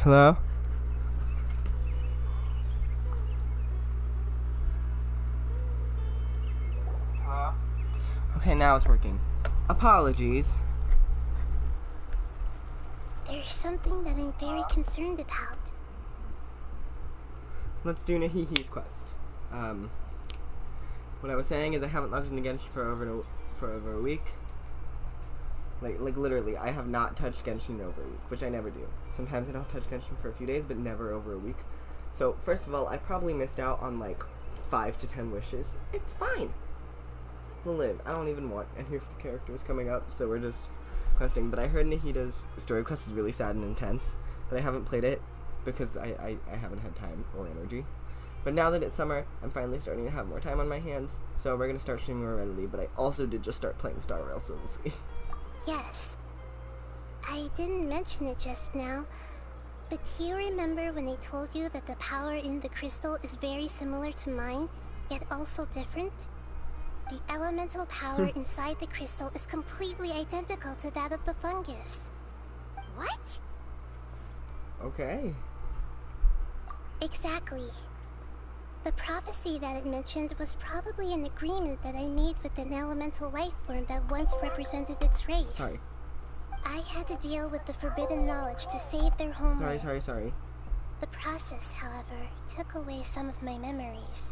Hello? Hello? Okay, now it's working. Apologies. There's something that I'm very concerned about. Let's do Nahihi's quest. What I was saying is I haven't logged in Genshin for over a week. Like literally, I have not touched Genshin in over a week, which I never do. Sometimes I don't touch Genshin for a few days, but never over a week. So, first of all, I probably missed out on like 5 to 10 wishes. It's fine. We'll live. I don't even want. And here's the characters coming up, so we're just questing. But I heard Nahida's story quest is really sad and intense, but I haven't played it because I haven't had time or energy. But now that it's summer, I'm finally starting to have more time on my hands, so we're going to start streaming more readily. But I also did just start playing Star Rail, so we'll see. Yes. I didn't mention it just now, but do you remember when I told you that the power in the crystal is very similar to mine, yet also different? The elemental power inside the crystal is completely identical to that of the fungus. What? Okay. Exactly. The prophecy that it mentioned was probably an agreement that I made with an elemental life form that once represented its race. Sorry. I had to deal with the forbidden knowledge to save their homeland. Sorry. The process, however, took away some of my memories.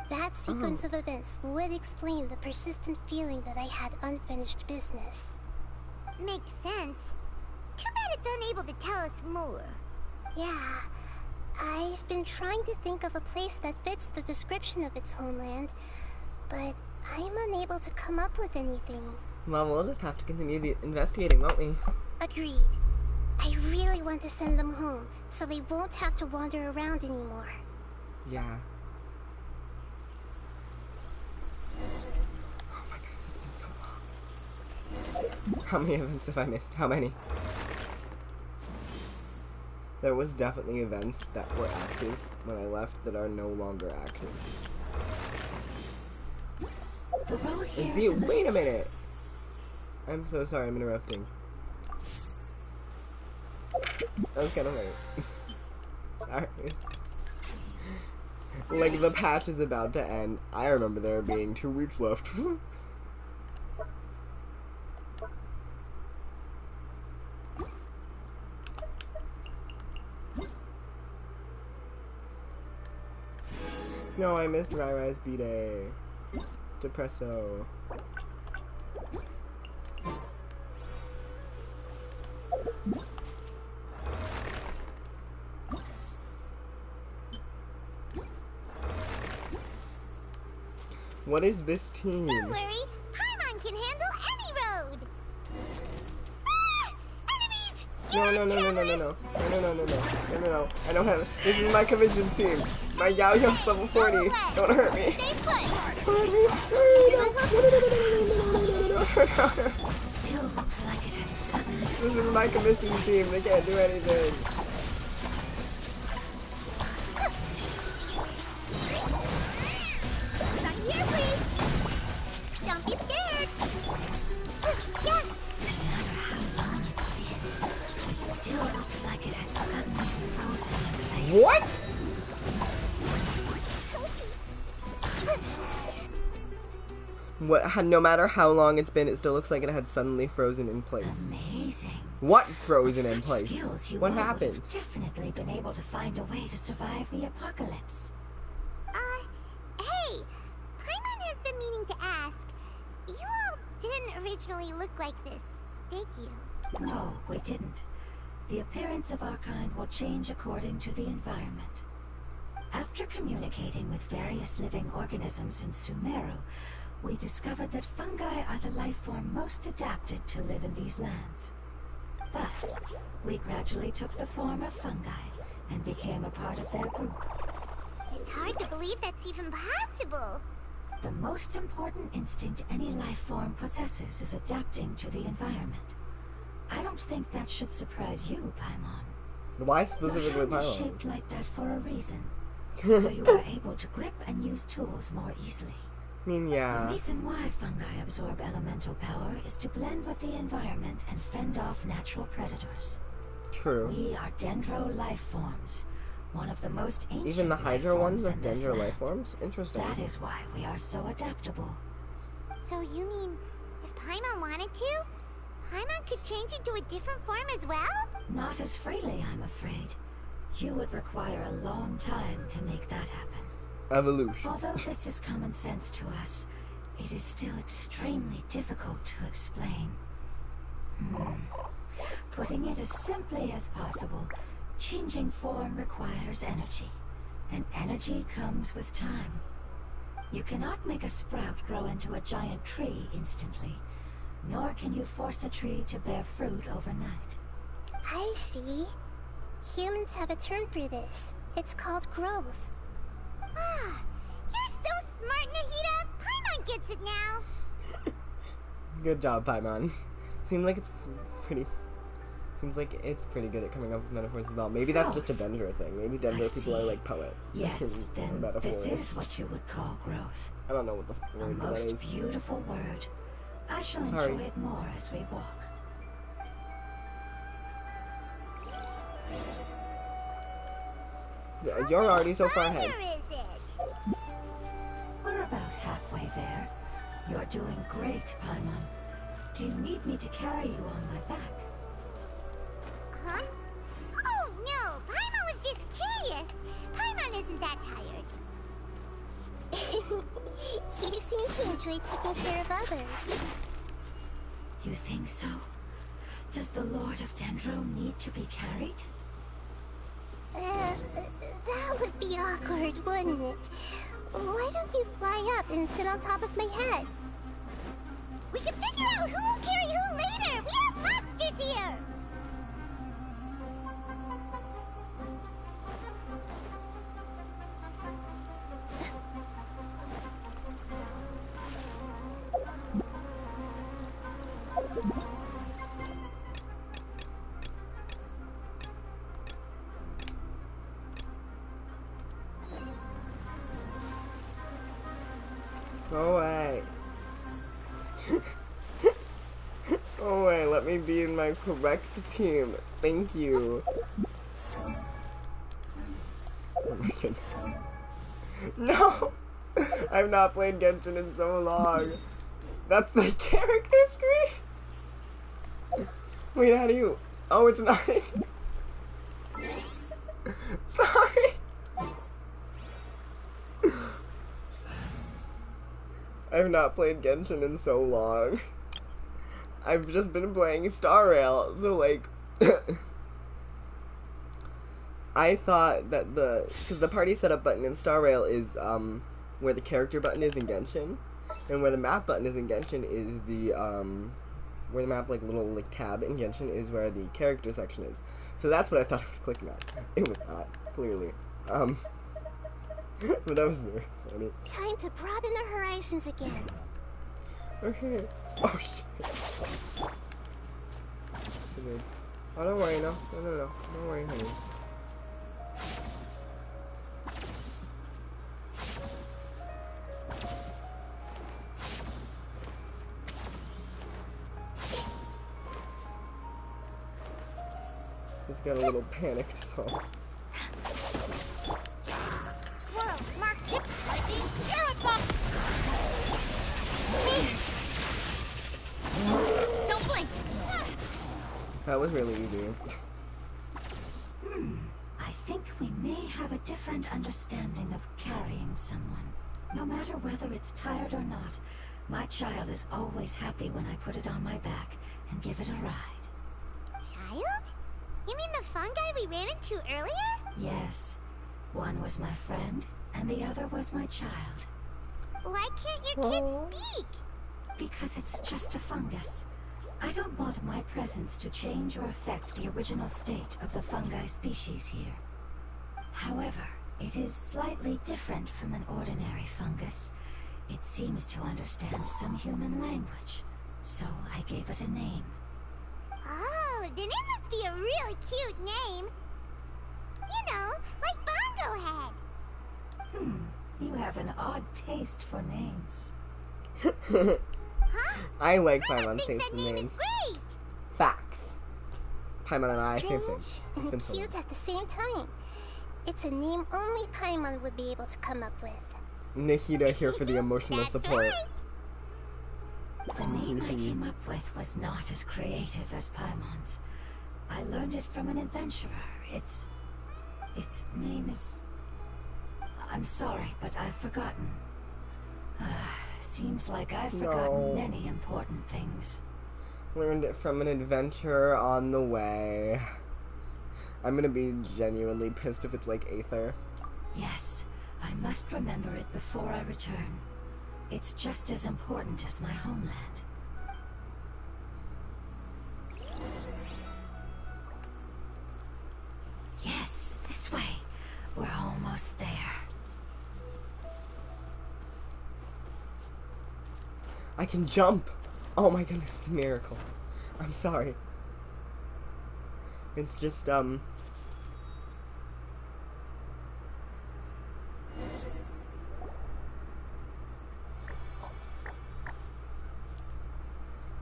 That sequence of events would explain the persistent feeling that I had unfinished business. Makes sense. Too bad it's unable to tell us more. Yeah, I've been trying to think of a place that fits the description of its homeland, but I'm unable to come up with anything. Well, we'll just have to continue the investigating, won't we? Agreed. I really want to send them home, so they won't have to wander around anymore. Yeah. Oh my gosh, it's been so long. How many events have I missed? How many? There was definitely events that were active when I left that are no longer active. Wait a minute! I'm so sorry, I'm interrupting. That was kind of late. Sorry. Like, the patch is about to end. I remember there being 2 weeks left. No, I missed Rai-Rai's B-Day. Depresso. What is this team? Don't worry, Paimon can handle any road. Ah! Enemies! No. I don't have. This is my commissions team. My Yao Yang's level 40. Don't hurt me. Stay put. Don't hurt me. Still looks like it had suddenly. This is my commissions team. They can't do anything. Not here, please. Don't be scared. Yes. It still looks like it had suddenly frozen in place. What? No matter how long it's been, it still looks like it had suddenly frozen in place. Amazing. What frozen With in such place? skills, you What all would happened? have definitely been able to find a way to survive the apocalypse. Hey, Paimon has been meaning to ask. You all didn't originally look like this, did you? No, we didn't. The appearance of our kind will change according to the environment. After communicating with various living organisms in Sumeru, we discovered that fungi are the life form most adapted to live in these lands. Thus, we gradually took the form of fungi and became a part of their group. It's hard to believe that's even possible. The most important instinct any life form possesses is adapting to the environment. I don't think that should surprise you, Paimon. Why Your specifically hand is Pylon? shaped like that for a reason, so you are able to grip and use tools more easily. I mean, yeah. The reason why fungi absorb elemental power is to blend with the environment and fend off natural predators. True. We are dendro life forms, one of the most ancient Even the Hydra life ones forms are in this dendro life land. forms? Interesting. That is why we are so adaptable. So you mean, if Paimon wanted to, Paimon could change into a different form as well? Not as freely, I'm afraid. You would require a long time to make that happen. Evolution. Although this is common sense to us, it is still extremely difficult to explain. Putting it as simply as possible, changing form requires energy, and energy comes with time. You cannot make a sprout grow into a giant tree instantly, nor can you force a tree to bear fruit overnight. I see. Humans have a term for this. It's called growth. Ah, you're so smart, Nahida! Paimon gets it now! Good job, Paimon. Seems like it's pretty good at coming up with metaphors as well. Maybe that's just a Dendro thing. Maybe Dendro people are like poets. Yes, then metaphors. this is what you would call growth. I don't know what the A word for that most is. beautiful word. I shall Sorry. enjoy it more as we walk. Yeah, you're already so far ahead. Where is it? We're about halfway there. You're doing great, Paimon. Do you need me to carry you on my back? Huh? Oh no, Paimon was just curious. Paimon isn't that tired. You seem to enjoy taking care of others. You think so? Does the Lord of Dendro need to be carried? That would be awkward, wouldn't it? Why don't you fly up and sit on top of my head? We can figure out who will carry who later. We have monsters here. Go away. Go away. Let me be in my correct team. Thank you. Oh my goodness. No! I've not played Genshin in so long. That's the character screen? Wait, how do you... Oh, it's not... Sorry! I've not played Genshin in so long. I've just been playing Star Rail, so like... I thought that because the party setup button in Star Rail is, where the character button is in Genshin, and where the map button is in Genshin is the, where the map, like, little, like, tab in Genshin is where the character section is. So that's what I thought I was clicking on. It was not, clearly. But that was very funny. Time to broaden our horizons again. Okay. Oh, shit. Oh, don't worry, no. No. Don't worry, honey. Just got a little panicked, so... Swirl, mark, chip, don't blink. That was really easy. I think we may have a different understanding of carrying someone. No matter whether it's tired or not, my child is always happy when I put it on my back and give it a ride. Child? You mean the fungi we ran into earlier? Yes. One was my friend, and the other was my child. Why can't your kids speak? Because it's just a fungus. I don't want my presence to change or affect the original state of the fungi species here. However, it is slightly different from an ordinary fungus. It seems to understand some human language, so I gave it a name. Oh, then it must be a really cute name. You know, like Bongo Head. You have an odd taste for names. Huh? I like Paimon Paimon's thinks taste that in name names. is great. Facts. Paimon and I, same thing. Strange It's been and so long. cute at the same time. It's a name only Paimon would be able to come up with. Nahida here for the emotional That's support. right. The name I came up with was not as creative as Paimon's. I learned it from an adventurer. Its name is... I'm sorry, but I've forgotten. Seems like I've forgotten many important things. Learned it from an adventurer on the way. I'm gonna be genuinely pissed if it's like Aether. Yes, I must remember it before I return. It's just as important as my homeland. Yes, this way. We're almost there. I can jump! Oh my goodness, it's a miracle. I'm sorry. It's just,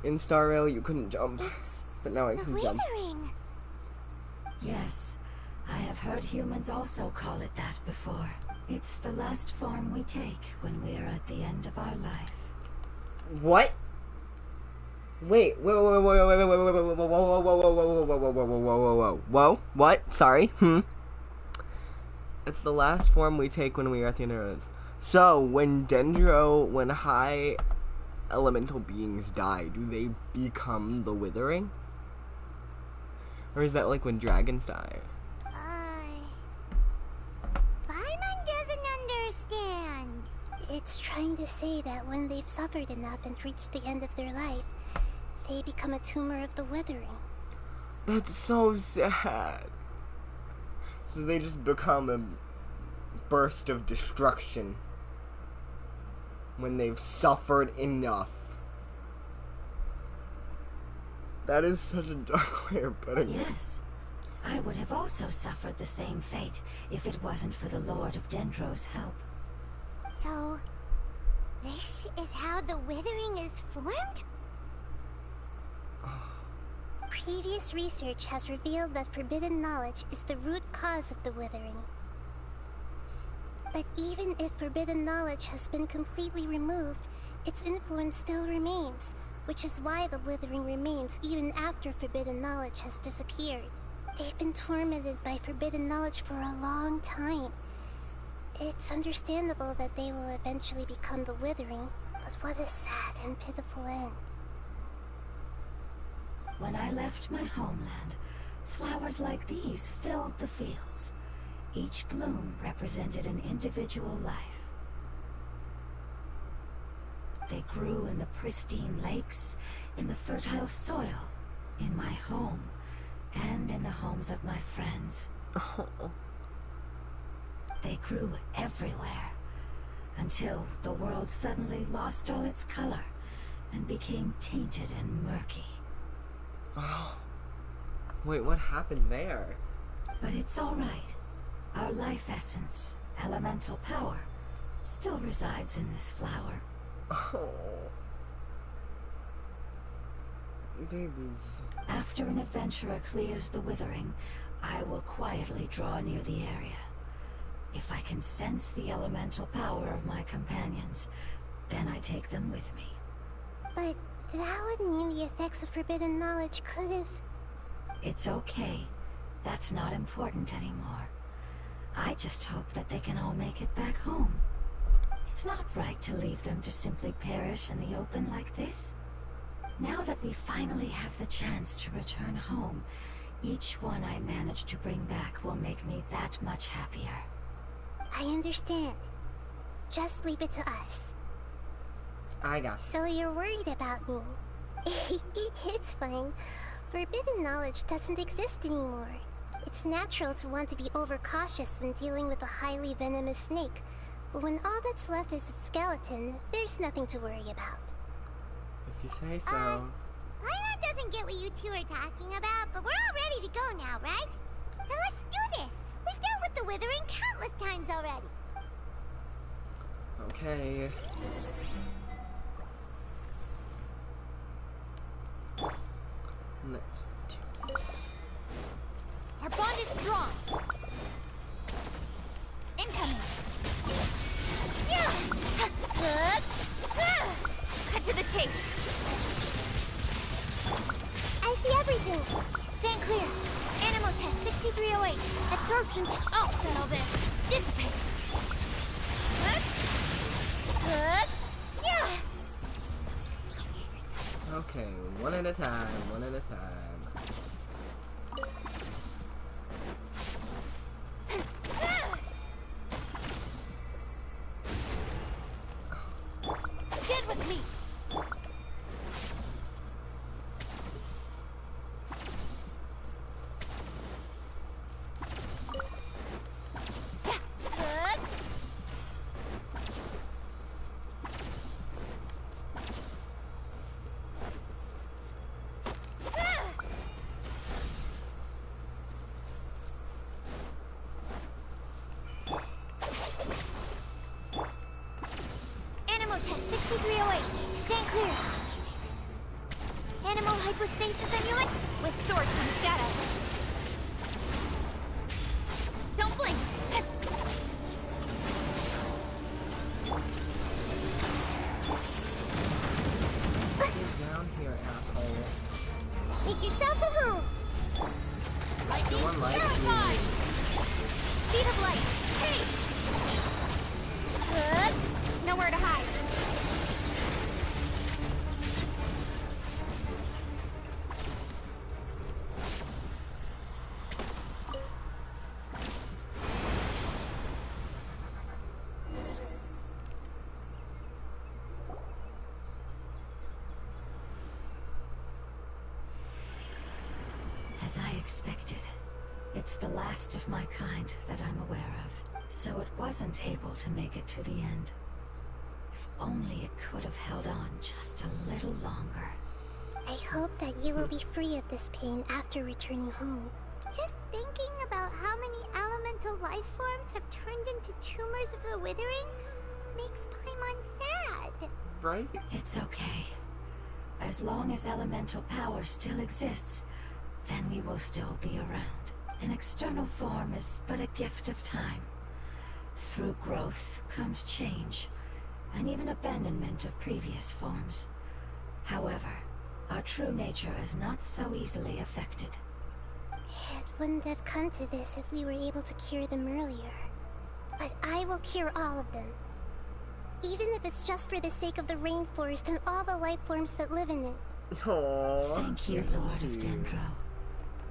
in Star Rail you couldn't jump, but now I The can jump. withering. Yes, I have heard humans also call it that before. It's the last form we take when we are at the end of our life. What? Wait, whoa, what? Sorry, It's the last form we take when we are at the end of our lives. So, when high elemental beings die, do they become the Withering? Or is that like when dragons die? Paimon doesn't understand. It's trying to say that when they've suffered enough and reached the end of their life, they become a tumor of the withering. That's so sad. So they just become a burst of destruction when they've suffered enough. That is such a dark way of putting it. Yes, I would have also suffered the same fate if it wasn't for the Lord of Dendro's help. So, this is how the withering is formed? Previous research has revealed that forbidden knowledge is the root cause of the withering. But even if forbidden knowledge has been completely removed, its influence still remains, which is why the withering remains even after forbidden knowledge has disappeared. They've been tormented by forbidden knowledge for a long time. It's understandable that they will eventually become the withering, but what a sad and pitiful end. When I left my homeland, flowers like these filled the fields. Each bloom represented an individual life. They grew in the pristine lakes, in the fertile soil, in my home, and in the homes of my friends. They grew everywhere, until the world suddenly lost all its color and became tainted and murky. Oh. Wait, what happened there? But it's all right. Our life essence, elemental power, still resides in this flower. Oh. Babies. After an adventurer clears the withering, I will quietly draw near the area. If I can sense the elemental power of my companions, then I take them with me. But that would mean the effects of forbidden knowledge could have... It's okay. That's not important anymore. I just hope that they can all make it back home. It's not right to leave them to simply perish in the open like this. Now that we finally have the chance to return home, each one I manage to bring back will make me that much happier. I understand. Just leave it to us. I got it. So you're worried about me. It's fine. Forbidden knowledge doesn't exist anymore. It's natural to want to be overcautious when dealing with a highly venomous snake, but when all that's left is its skeleton, there's nothing to worry about. If you say so. Paimon doesn't get what you two are talking about, but we're all ready to go now, right? Then let's do this! We've dealt with the withering countless times already. Okay. Let's do this. Our bond is strong. Incoming. Yeah. Cut to the chase. I see everything. Stand clear. Animal test 6308. Absorption oh, settle this. Dissipate. Yeah. Okay, one at a time, one at a time. Get with me. Animal test 6308. Stand clear. Animal hypostasis amulet with sword from shadow. Don't blink. Get down here, asshole. Make yourselves at home. Lightning One light, terrified. Speed of light. Hey. Nowhere to hide. As I expected, it's the last of my kind that I'm aware of, so it wasn't able to make it to the end. If only it could have held on just a little longer. I hope that you will be free of this pain after returning home. Just thinking about how many elemental life forms have turned into tumors of the withering makes Paimon sad. Right? It's okay. As long as elemental power still exists, then we will still be around. An external form is but a gift of time. Through growth comes change, and even abandonment of previous forms. However, our true nature is not so easily affected. It wouldn't have come to this if we were able to cure them earlier. But I will cure all of them. Even if it's just for the sake of the rainforest and all the life forms that live in it. Aww. Thank you, Lord of Dendro.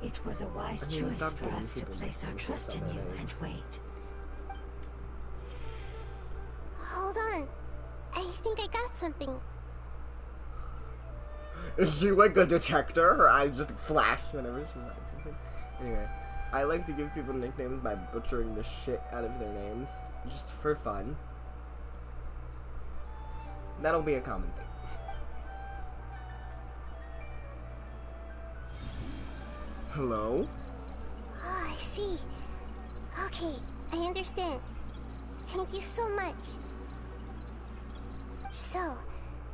It was a wise choice stop for giving us to people place our trust in you and wait. Hold on. I think I got something. Is she like a detector? Her eyes just flash whenever she finds something. Anyway, I like to give people nicknames by butchering the shit out of their names, just for fun. That'll be a common thing. Hello? Oh, I see. Okay, I understand. Thank you so much. So,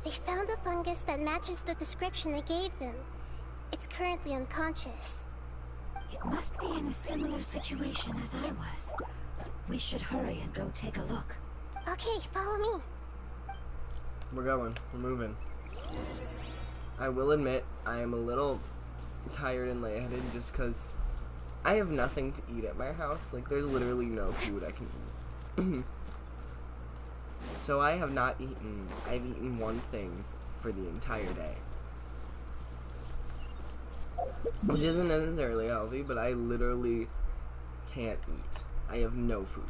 they found a fungus that matches the description I gave them. It's currently unconscious. It must be in a similar situation as I was. We should hurry and go take a look. Okay, follow me. We're going. We're moving. I will admit, I am a little tired and lightheaded just because I have nothing to eat at my house. Like, there's literally no food I can eat. So I have not eaten. I've eaten one thing for the entire day. Which isn't necessarily healthy, but I literally can't eat. I have no food.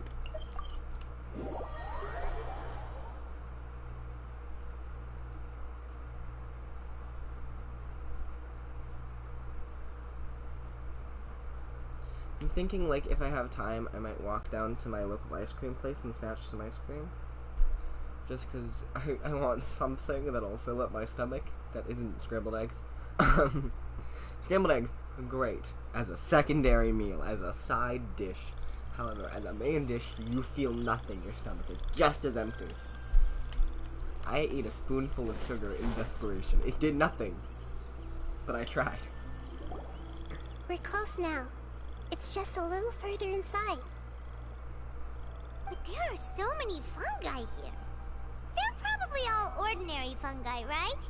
I'm thinking, like, if I have time, I might walk down to my local ice cream place and snatch some ice cream. Just because I want something that'll fill up my stomach that isn't scrambled eggs. Scrambled eggs, great. As a secondary meal, as a side dish. However, as a main dish, you feel nothing. Your stomach is just as empty. I ate a spoonful of sugar in desperation. It did nothing. But I tried. We're close now. It's just a little further inside. But there are so many fungi here. They're probably all ordinary fungi, right?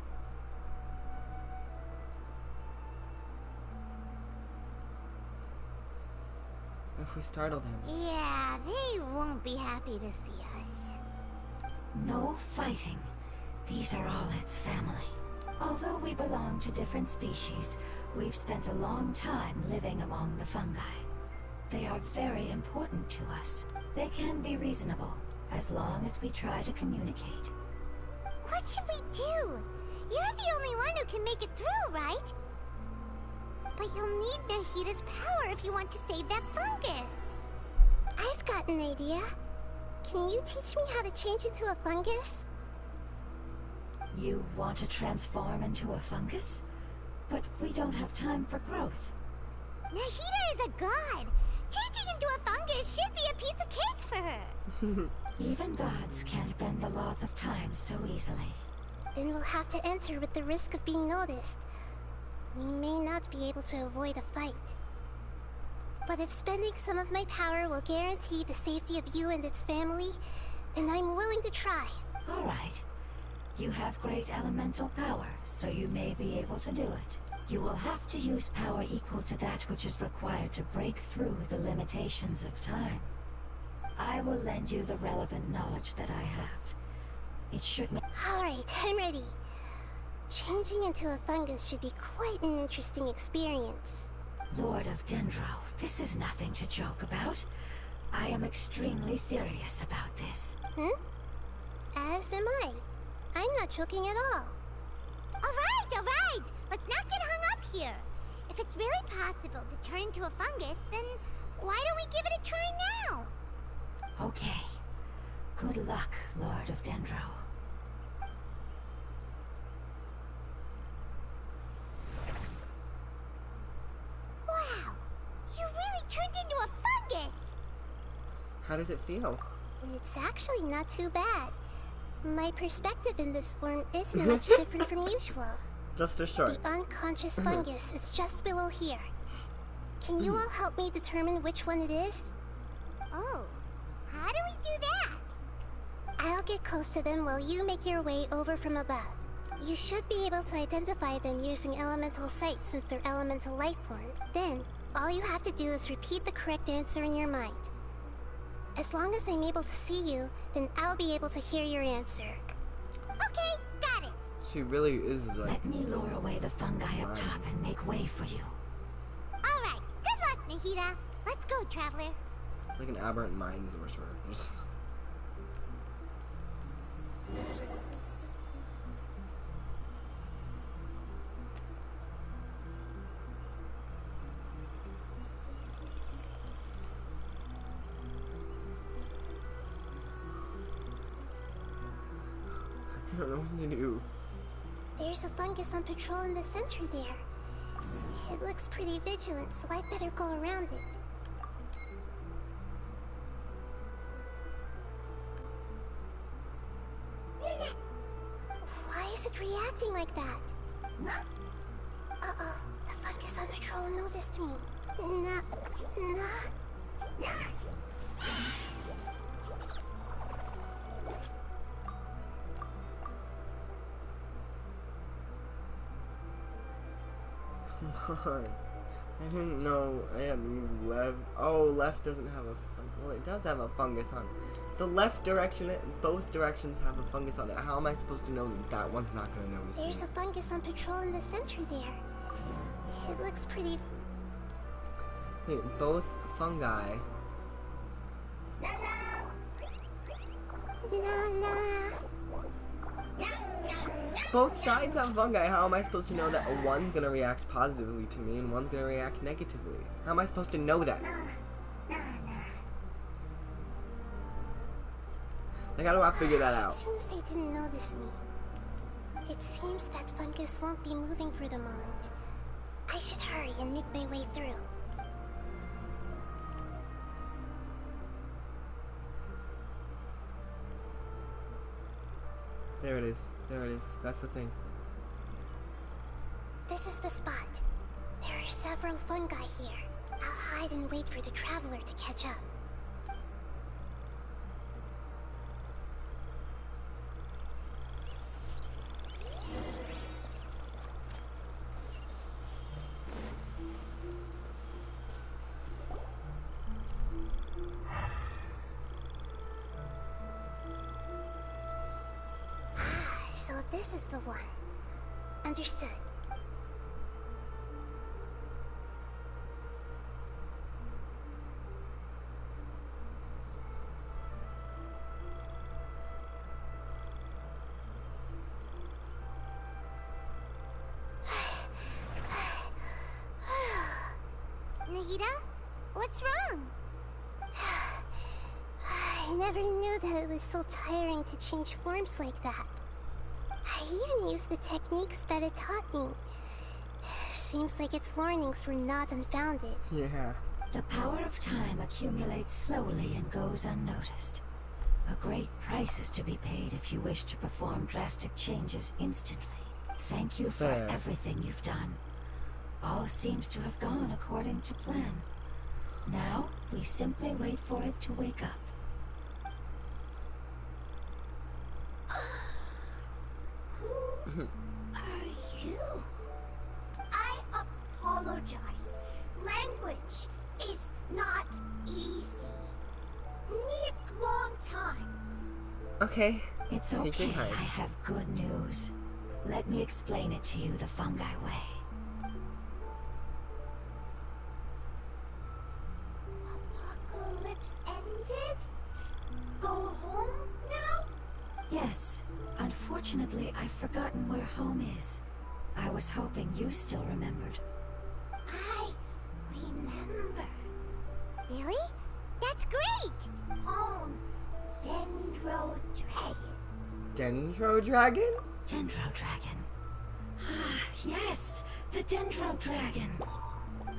If we startle them. Yeah, they won't be happy to see us. No fighting. These are all its family. Although we belong to different species, we've spent a long time living among the fungi. They are very important to us. They can be reasonable, as long as we try to communicate. What should we do? You're the only one who can make it through, right? But you'll need Nahida's power if you want to save that fungus. I've got an idea. Can you teach me how to change into a fungus? You want to transform into a fungus? But we don't have time for growth. Nahida is a god. Changing into a fungus should be a piece of cake for her. Even gods can't bend the laws of time so easily. Then we'll have to enter with the risk of being noticed. We may not be able to avoid a fight. But if spending some of my power will guarantee the safety of you and its family, then I'm willing to try. All right. You have great elemental power, so you may be able to do it. You will have to use power equal to that which is required to break through the limitations of time. I will lend you the relevant knowledge that I have. It should make... Alright, I'm ready. Changing into a fungus should be quite an interesting experience. Lord of Dendro, this is nothing to joke about. I am extremely serious about this. As am I. I'm not joking at all. Alright! Let's not get hung up here. If it's really possible to turn into a fungus, then why don't we give it a try now? Okay. Good luck, Lord of Dendro. Wow! You really turned into a fungus! How does it feel? It's actually not too bad. My perspective in this form isn't much different from usual. Just a short. The unconscious fungus is just below here. Can you all help me determine which one it is? Oh, how do we do that? I'll get close to them while you make your way over from above. You should be able to identify them using elemental sight since they're elemental life form. Then, all you have to do is repeat the correct answer in your mind. As long as I'm able to see you, then I'll be able to hear your answer. Okay, got it. She really is like... Let me lure away the fungi up top and make way for you. Alright, good luck, Nahida. Let's go, Traveler. Like an aberrant mind sorcerer. Just... I don't know what to do. There's a fungus on patrol in the center there. It looks pretty vigilant, so I'd better go around it. Why is it reacting like that? Uh-oh, the fungus on patrol noticed me. I didn't know I had to move left. Oh, left doesn't have a fungus. Well, it does have a fungus on it. The left direction, both directions have a fungus on it. How am I supposed to know that that one's not going to notice There's a fungus on patrol in the center there. It looks pretty... Wait, both fungi. Both sides have fungi. How am I supposed to know that one's gonna react positively to me and one's gonna react negatively? How am I supposed to know that? Like, how do I figure that out? It seems they didn't notice me. It seems that fungus won't be moving for the moment. I should hurry and make my way through. There it is. There it is. That's the thing. This is the spot. There are several fungi here. I'll hide and wait for the traveler to catch up. So this is the one. Understood. Nahida? What's wrong? I never knew that it was so tiring to change forms like that. I even used the techniques that it taught me. Seems like its warnings were not unfounded. Yeah. The power of time accumulates slowly and goes unnoticed. A great price is to be paid if you wish to perform drastic changes instantly. Thank you for Fair. everything you've done. All seems to have gone according to plan. Now, we simply wait for it to wake up. Who are you? I apologize. Language is not easy. Need long time. Okay. It's Take your okay, time. I have good news. Let me explain it to you the Fungi way. Apocalypse ended? Go home now? Yes. Unfortunately, I've forgotten where home is. I was hoping you still remembered. I remember. Really? That's great! Home, Dendro Dragon. Dendro Dragon? Dendro Dragon. Ah, yes! The Dendro Dragon!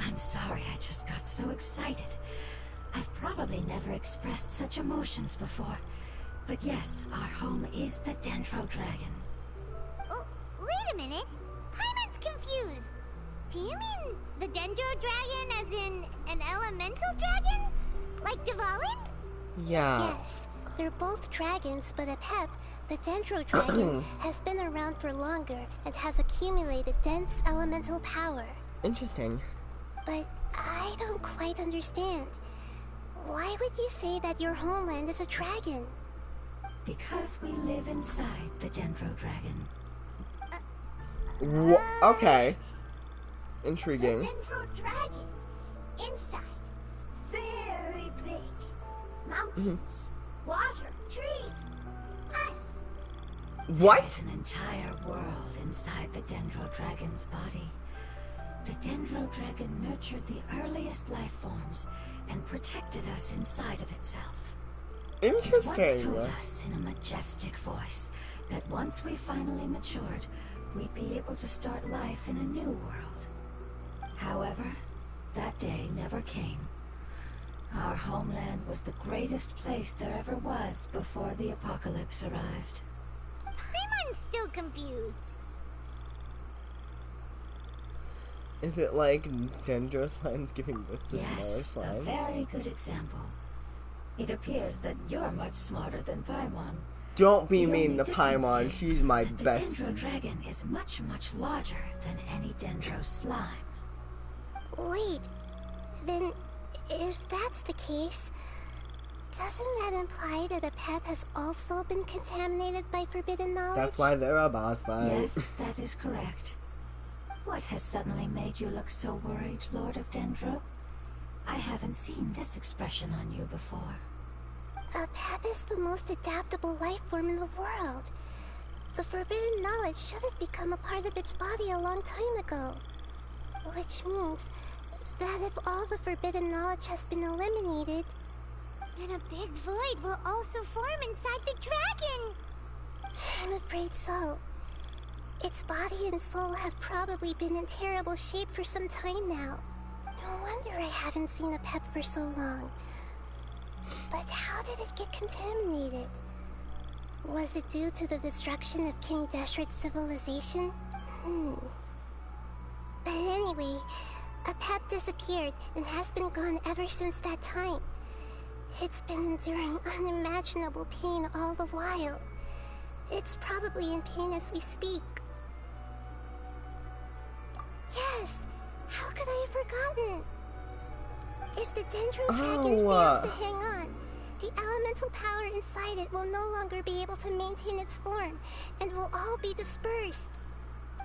I'm sorry, I just got so excited. I've probably never expressed such emotions before. But yes, our home is the Dendro Dragon. Oh, wait a minute. Paimon's confused. Do you mean the Dendro Dragon as in an elemental dragon? Like Dvalin? Yeah. Yes, they're both dragons, but Apep, the Dendro Dragon, has been around for longer and has accumulated dense elemental power. Interesting. But I don't quite understand. Why would you say that your homeland is a dragon? Because we live inside the Dendro Dragon. Okay. The Intriguing. Dendro Dragon. Inside. Very big. Mountains. Water. Trees. Us. What? There's an entire world inside the Dendro Dragon's body. The Dendro Dragon nurtured the earliest life forms and protected us inside of itself. It once Interesting. told us in a majestic voice that once we finally matured, we'd be able to start life in a new world. However, that day never came. Our homeland was the greatest place there ever was before the apocalypse arrived. Paimon's still confused. Is it like Dendro slimes giving birth to Yes, a smaller slimes? very good example. It appears that you're much smarter than Paimon. Don't be The mean only to difference Paimon. is She's my that the best. Dendro Dragon is much, much larger than any Dendro slime. Wait, then if that's the case, doesn't that imply that Apep has also been contaminated by forbidden knowledge? That's why they're a boss fight. Yes, that is correct. What has suddenly made you look so worried, Lord of Dendro? I haven't seen this expression on you before. Apep is the most adaptable life form in the world. The forbidden knowledge should have become a part of its body a long time ago. Which means that if all the forbidden knowledge has been eliminated, Then a big void will also form inside the dragon. I'm afraid so. Its body and soul have probably been in terrible shape for some time now. No wonder I haven't seen Apep for so long. But how did it get contaminated? Was it due to the destruction of King Deshret's civilization? But anyway, A pet disappeared and has been gone ever since that time. It's been enduring unimaginable pain all the while. It's probably in pain as we speak. Yes! How could I have forgotten? If the Dendron Dragon fails to hang on, the elemental power inside it will no longer be able to maintain its form, and will all be dispersed.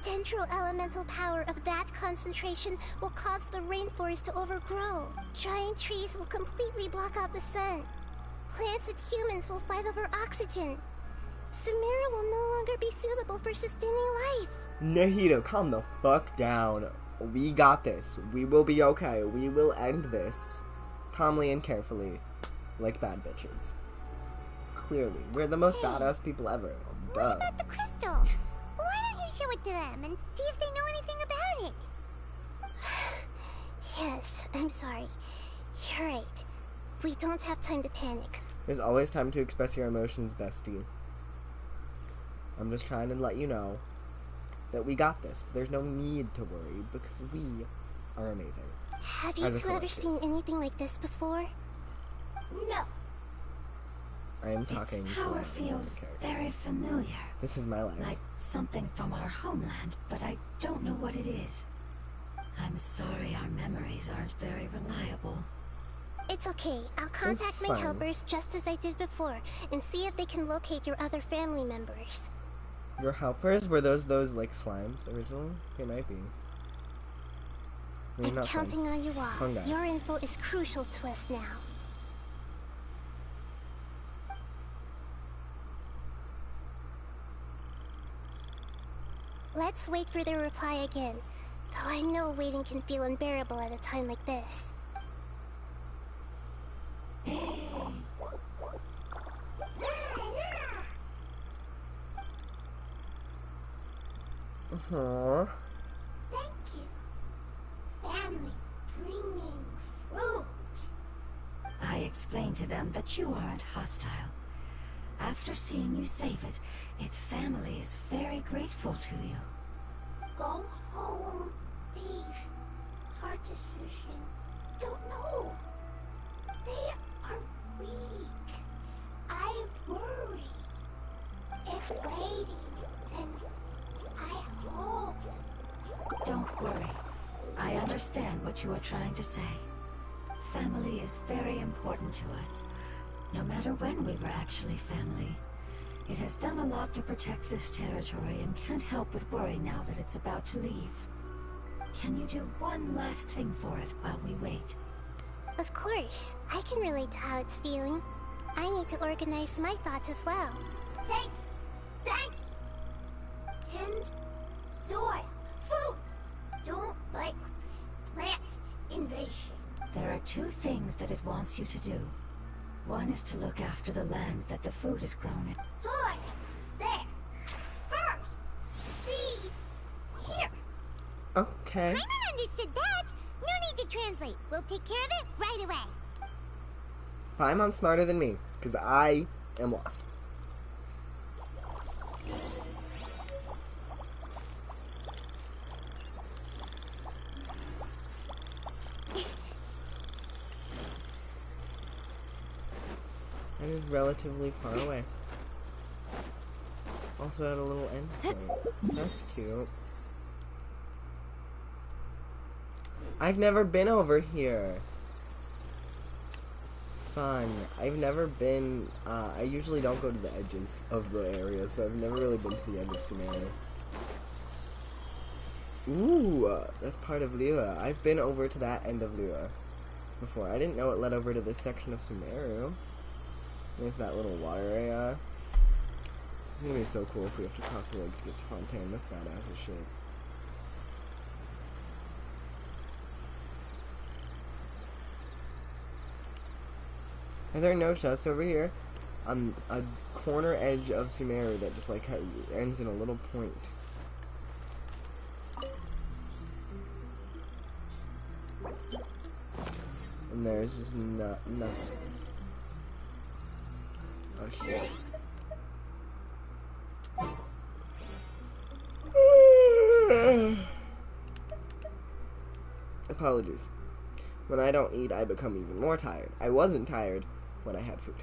Dendro elemental power of that concentration will cause the rainforest to overgrow. Giant trees will completely block out the sun. Plants and humans will fight over oxygen. Sumeru will no longer be suitable for sustaining life. Nahida, calm the fuck down. We got this. We will be okay. We will end this. Calmly and carefully. Like bad bitches. Clearly. We're the most badass people ever. What about the crystal? Why don't you show it to them and see if they know anything about it? Yes, I'm sorry. You're right. We don't have time to panic. There's always time to express your emotions, bestie. I'm just trying to let you know that we got this. There's no need to worry because we are amazing. Have you two ever seen anything like this before? No. I am talking. Its power feels very familiar. This is my life. Like something from our homeland, but I don't know what it is. I'm sorry our memories aren't very reliable. It's okay. I'll contact my helpers just as I did before and see if they can locate your other family members. Your helpers? Were those like slimes originally? They might be. I'm counting on you all. Fungi. Your info is crucial to us now. Let's wait for their reply again, though I know waiting can feel unbearable at a time like this. Aww. Thank you. Family bringing fruit. I explained to them that you aren't hostile. After seeing you save it, its family is very grateful to you. Go home, leave. Hard decision. Don't know. They are weak. I worry. If waiting, then I hope. Don't worry. I understand what you are trying to say. Family is very important to us. No matter when we were actually family. It has done a lot to protect this territory and can't help but worry now that it's about to leave. Can you do one last thing for it while we wait? Of course. I can relate to how it's feeling. I need to organize my thoughts as well. Thank you. Thank you. Tend soil. Food. Don't like plant invasion. There are two things that it wants you to do. One is to look after the land that the food is grown in. Soil. There. First. Seed. Here. Okay. Paimon understood that. No need to translate. We'll take care of it right away. Paimon's smarter than me, because I am lost. It is relatively far away. Also at a little end point. That's cute. I've never been over here. Fun. I've never been, I usually don't go to the edges of the area, so I've never really been to the edge of Sumeru. Ooh, that's part of Liyue. I've been over to that end of Liyue before. I didn't know it led over to this section of Sumeru. There's that little water area. It's gonna be so cool if we have to cross the lake to get to Fontaine. That's badass as shit. Are there no chests over here? On a corner edge of Sumeru that just like ends in a little point. And there's just nothing. Oh shit. Apologies. When I don't eat, I become even more tired. I wasn't tired when I had food.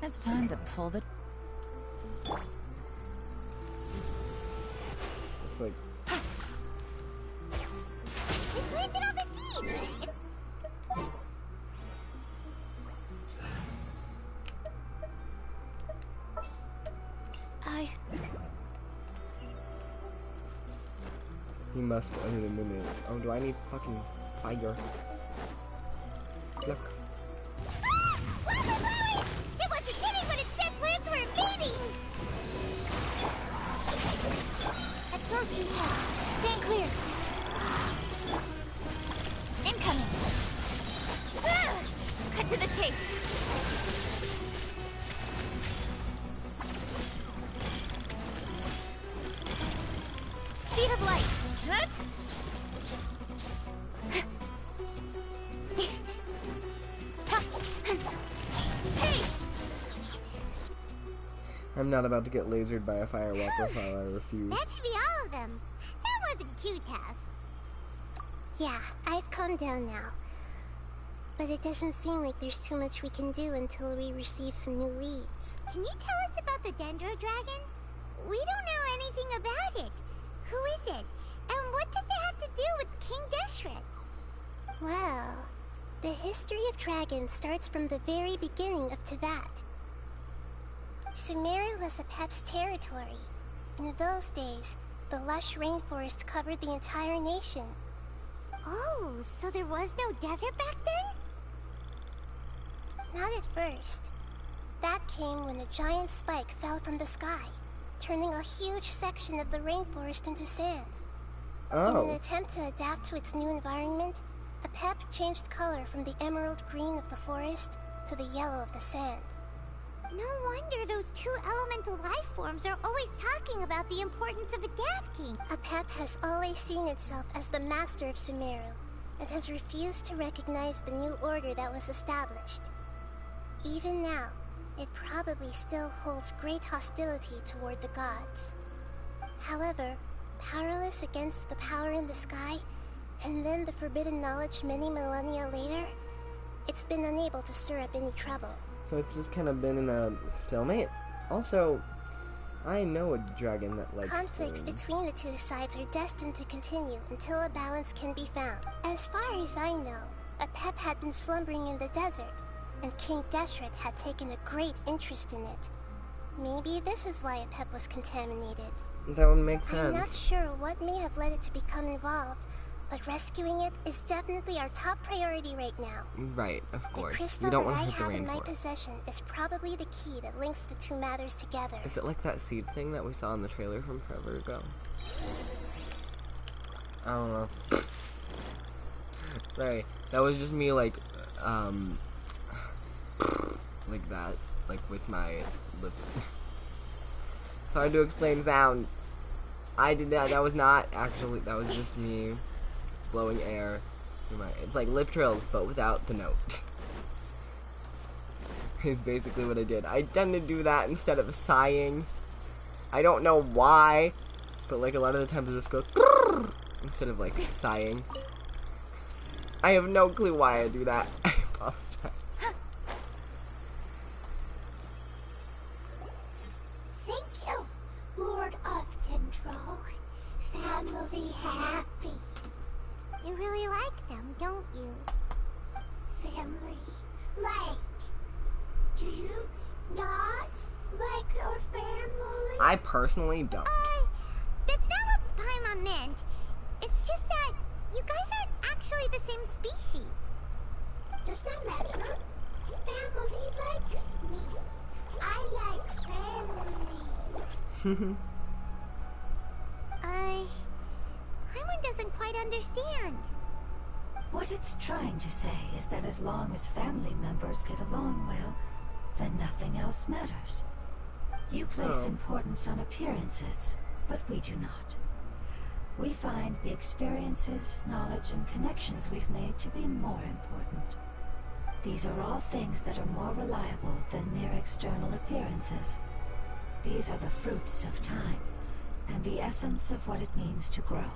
It's time to pull the... It's like... We planted all the seeds! He must eliminate... Oh, do I need fucking fire? Look. It wasn't hitting when it said plants were invading! Absorption test. Stand clear. Incoming. Cut to the chase. Speed of light. Hey! I'm not about to get lasered by a firewalker while I refuse. That should be all of them. That wasn't too tough. Yeah, I've calmed down now. But it doesn't seem like there's too much we can do until we receive some new leads. Can you tell us about the Dendro Dragon? We don't know anything about it. Who is it? And what does it have to do with King Deshret? Well, the history of dragons starts from the very beginning of Teyvat. Sumeru was Apep's territory. In those days, the lush rainforest covered the entire nation. Oh, so there was no desert back then? Not at first. That came when a giant spike fell from the sky, turning a huge section of the rainforest into sand. In an Oh. attempt to adapt to its new environment, Apep changed color from the emerald green of the forest to the yellow of the sand. No wonder those two elemental life forms are always talking about the importance of adapting. Apep has always seen itself as the master of Sumeru, and has refused to recognize the new order that was established. Even now, it probably still holds great hostility toward the gods. However, powerless against the power in the sky, and then the forbidden knowledge many millennia later, it's been unable to stir up any trouble. So it's just kind of been in a stalemate. Also, I know a dragon that likes Conflicts food. between the two sides are destined to continue until a balance can be found. As far as I know, Apep had been slumbering in the desert, and King Deshret had taken a great interest in it. Maybe this is why Apep was contaminated. That would make I'm not sense. sure what may have led it to become involved, but rescuing it is definitely our top priority right now. Right, of The course. crystal We don't that want I to hit the have in my rainforest. possession is probably the key that links the two matters together. Is it like that seed thing that we saw in the trailer from forever ago? I don't know. Sorry, that was just me like that, like with my lips. It's hard to explain sounds. I did that. That was not actually. That was just me blowing air through my. It's like lip trills, but without the note. Is basically what I did. I tend to do that instead of sighing. I don't know why, but like a lot of the times I just go instead of like sighing. I have no clue why I do that. I apologize. Thank you, Lord of Dendro. Family happy. You really like them, don't you? Family like. Do you not like your family? I personally don't. That's not what Paimon meant. It's just that you guys aren't actually the same species. Does that matter? Family likes me. I like family. Paimon doesn't quite understand. What it's trying to say is that as long as family members get along well, then nothing else matters. You place Oh. importance on appearances, but we do not. We find the experiences, knowledge, and connections we've made to be more important. These are all things that are more reliable than mere external appearances. These are the fruits of time, and the essence of what it means to grow.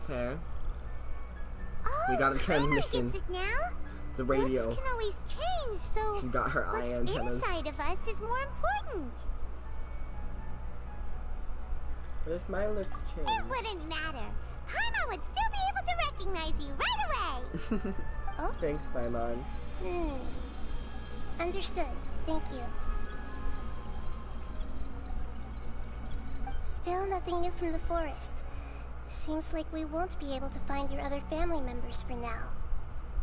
Fair. Oh, We got a transmission. Gets it now? The radio. Looks can always change, so She got her eye what's antennas. inside of us is more important. What if my looks It change? wouldn't matter. Paimon would still be able to recognize you right away. Oh? Thanks, Paimon. Understood. Thank you. Still nothing new from the forest. Seems like we won't be able to find your other family members for now.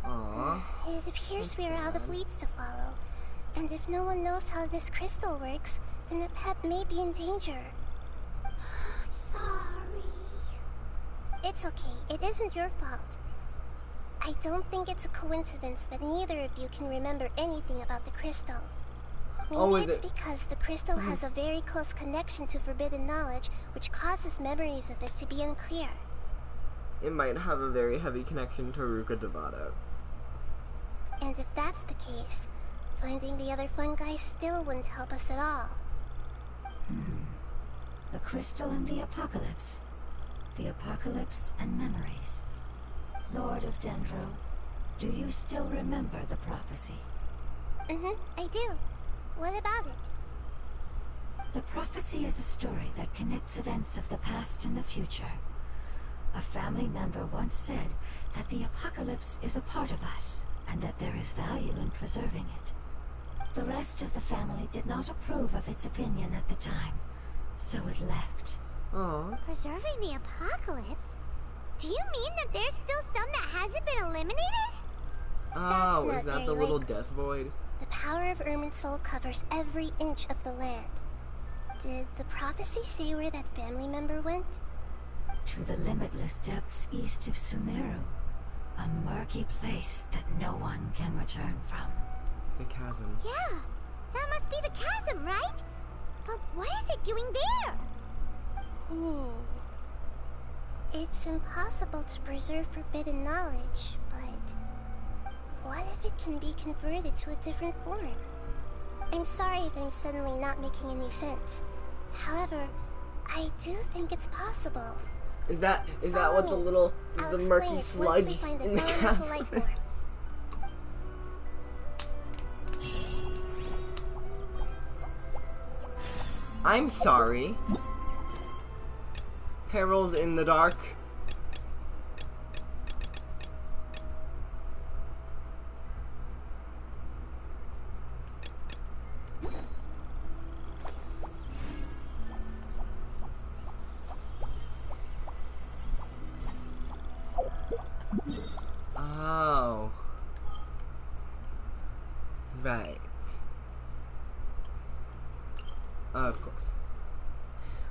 Aww. It appears we are out of leads to follow. And if no one knows how this crystal works, then a pet may be in danger. Sorry. It's okay. It isn't your fault. I don't think it's a coincidence that neither of you can remember anything about the crystal. Maybe Oh, is it's it? because the crystal has a very close connection to forbidden knowledge, which causes memories of it to be unclear. It might have a very heavy connection to Ruka Devada. And if that's the case, finding the other fungi still wouldn't help us at all. The crystal and the apocalypse. The apocalypse and memories. Lord of Dendro, do you still remember the prophecy? I do. What about it? The prophecy is a story that connects events of the past and the future. A family member once said that the apocalypse is a part of us, and that there is value in preserving it. The rest of the family did not approve of its opinion at the time, so it left. Aww. Preserving the apocalypse? Do you mean that there's still some that hasn't been eliminated? Oh, not is that very the little likely. death void? The power of Irminsul covers every inch of the land. Did the prophecy say where that family member went? To the limitless depths east of Sumeru. A murky place that no one can return from. The chasm. Yeah, that must be the chasm, right? But what is it doing there? It's impossible to preserve forbidden knowledge, but what if it can be converted to a different form? I'm sorry if I'm suddenly not making any sense. However, I do think it's possible. Is that Follow what the me. little I'll the explain murky it once sludge we find the in the elemental chasm? life forms. I'm sorry. Perils in the dark. Oh. Right. Of course.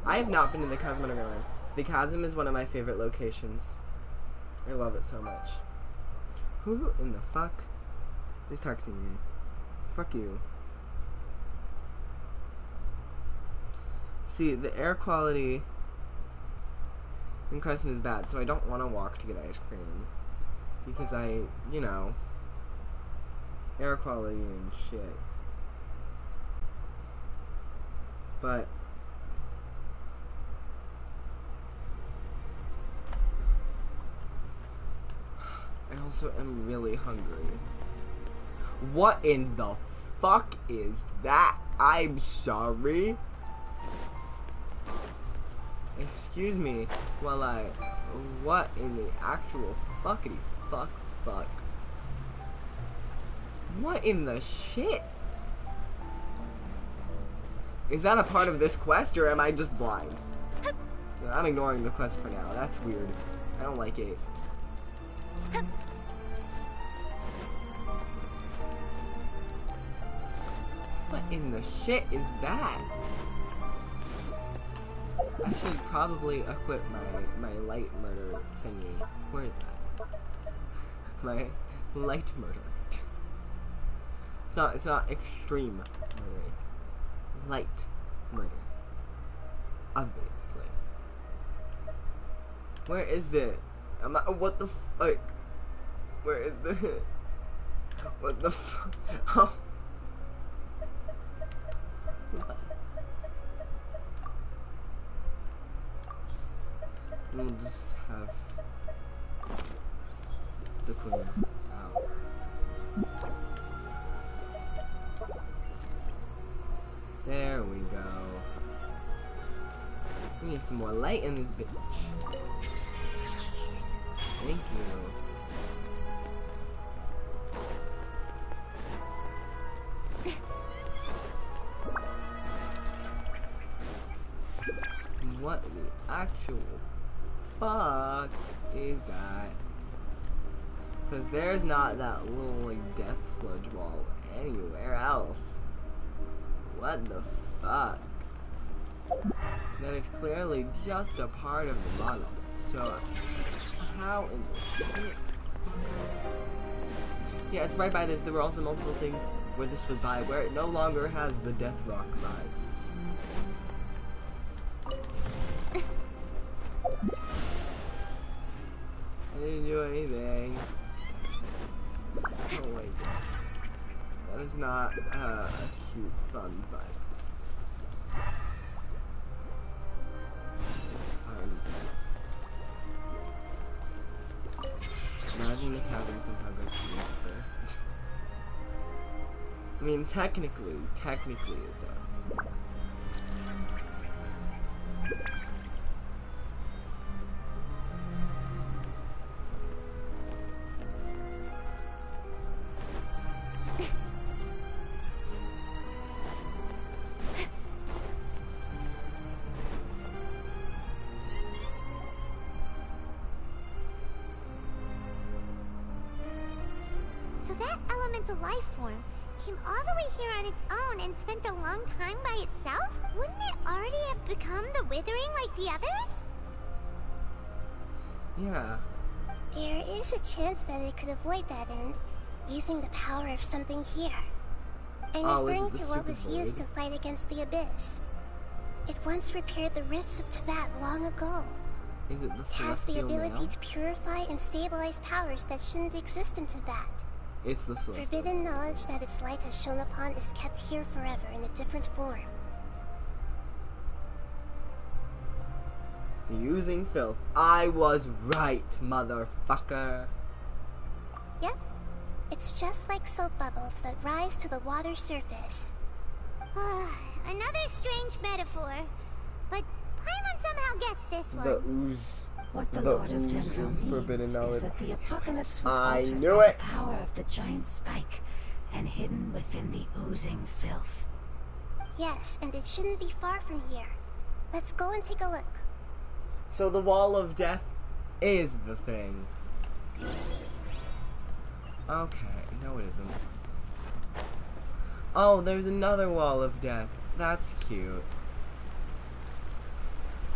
I have not been to the Chasm Underground. The Chasm is one of my favorite locations. I love it so much. Who in the fuck is texting me? Fuck you. See, the air quality in Crescent is bad, so I don't want to walk to get ice cream. Because you know, air quality and shit. But I also am really hungry. What in the fuck is that? I'm sorry. Excuse me while what in the actual fuckity fuck? What in the shit? Is that a part of this quest, or am I just blind? I'm ignoring the quest for now. That's weird. I don't like it. What in the shit is that? I should probably equip my light murder thingy. Where is that? My light murder. It's not extreme murder. It's light murder. Obviously. Where is it? What the fuck? Where is the? What the fuck? Oh. we'll just have the cleaner out. There we go. We need some more light in this bitch. Thank you. What the actual fuck is that? Because there's not that little like death sludge wall anywhere else. What the fuck? That is clearly just a part of the model. So how in the shit? Yeah, it's right by this. There were also multiple things where this was by where it no longer has the Death Rock vibe. I didn't do anything. Oh my god. That is not a cute, fun vibe. It's fine. Imagine if having somehow goes to there. I mean, technically it does. So that elemental life form came all the way here on its own and spent a long time by itself? Wouldn't it already have become the Withering like the others? Yeah. There is a chance that it could avoid that end, using the power of something here. I'm referring to what was used to fight against the Abyss. It once repaired the rifts of Teyvat long ago. Is it the It has the Celestial ability now? to purify and stabilize powers that shouldn't exist in Teyvat. It's the Celestial. Forbidden knowledge that its light has shone upon is kept here forever in a different form. Using filth. I was right, motherfucker. Yep. It's just like soap bubbles that rise to the water surface. Another strange metaphor. But Paimon somehow gets this one. The ooze. What the The Lord of ooze Dendro is forbidden means knowledge. is that the apocalypse was I altered knew by it. the power of the giant spike and hidden within the oozing filth. Yes, and it shouldn't be far from here. Let's go and take a look. So the wall of death is the thing. Okay, no it isn't. Oh, there's another wall of death. That's cute.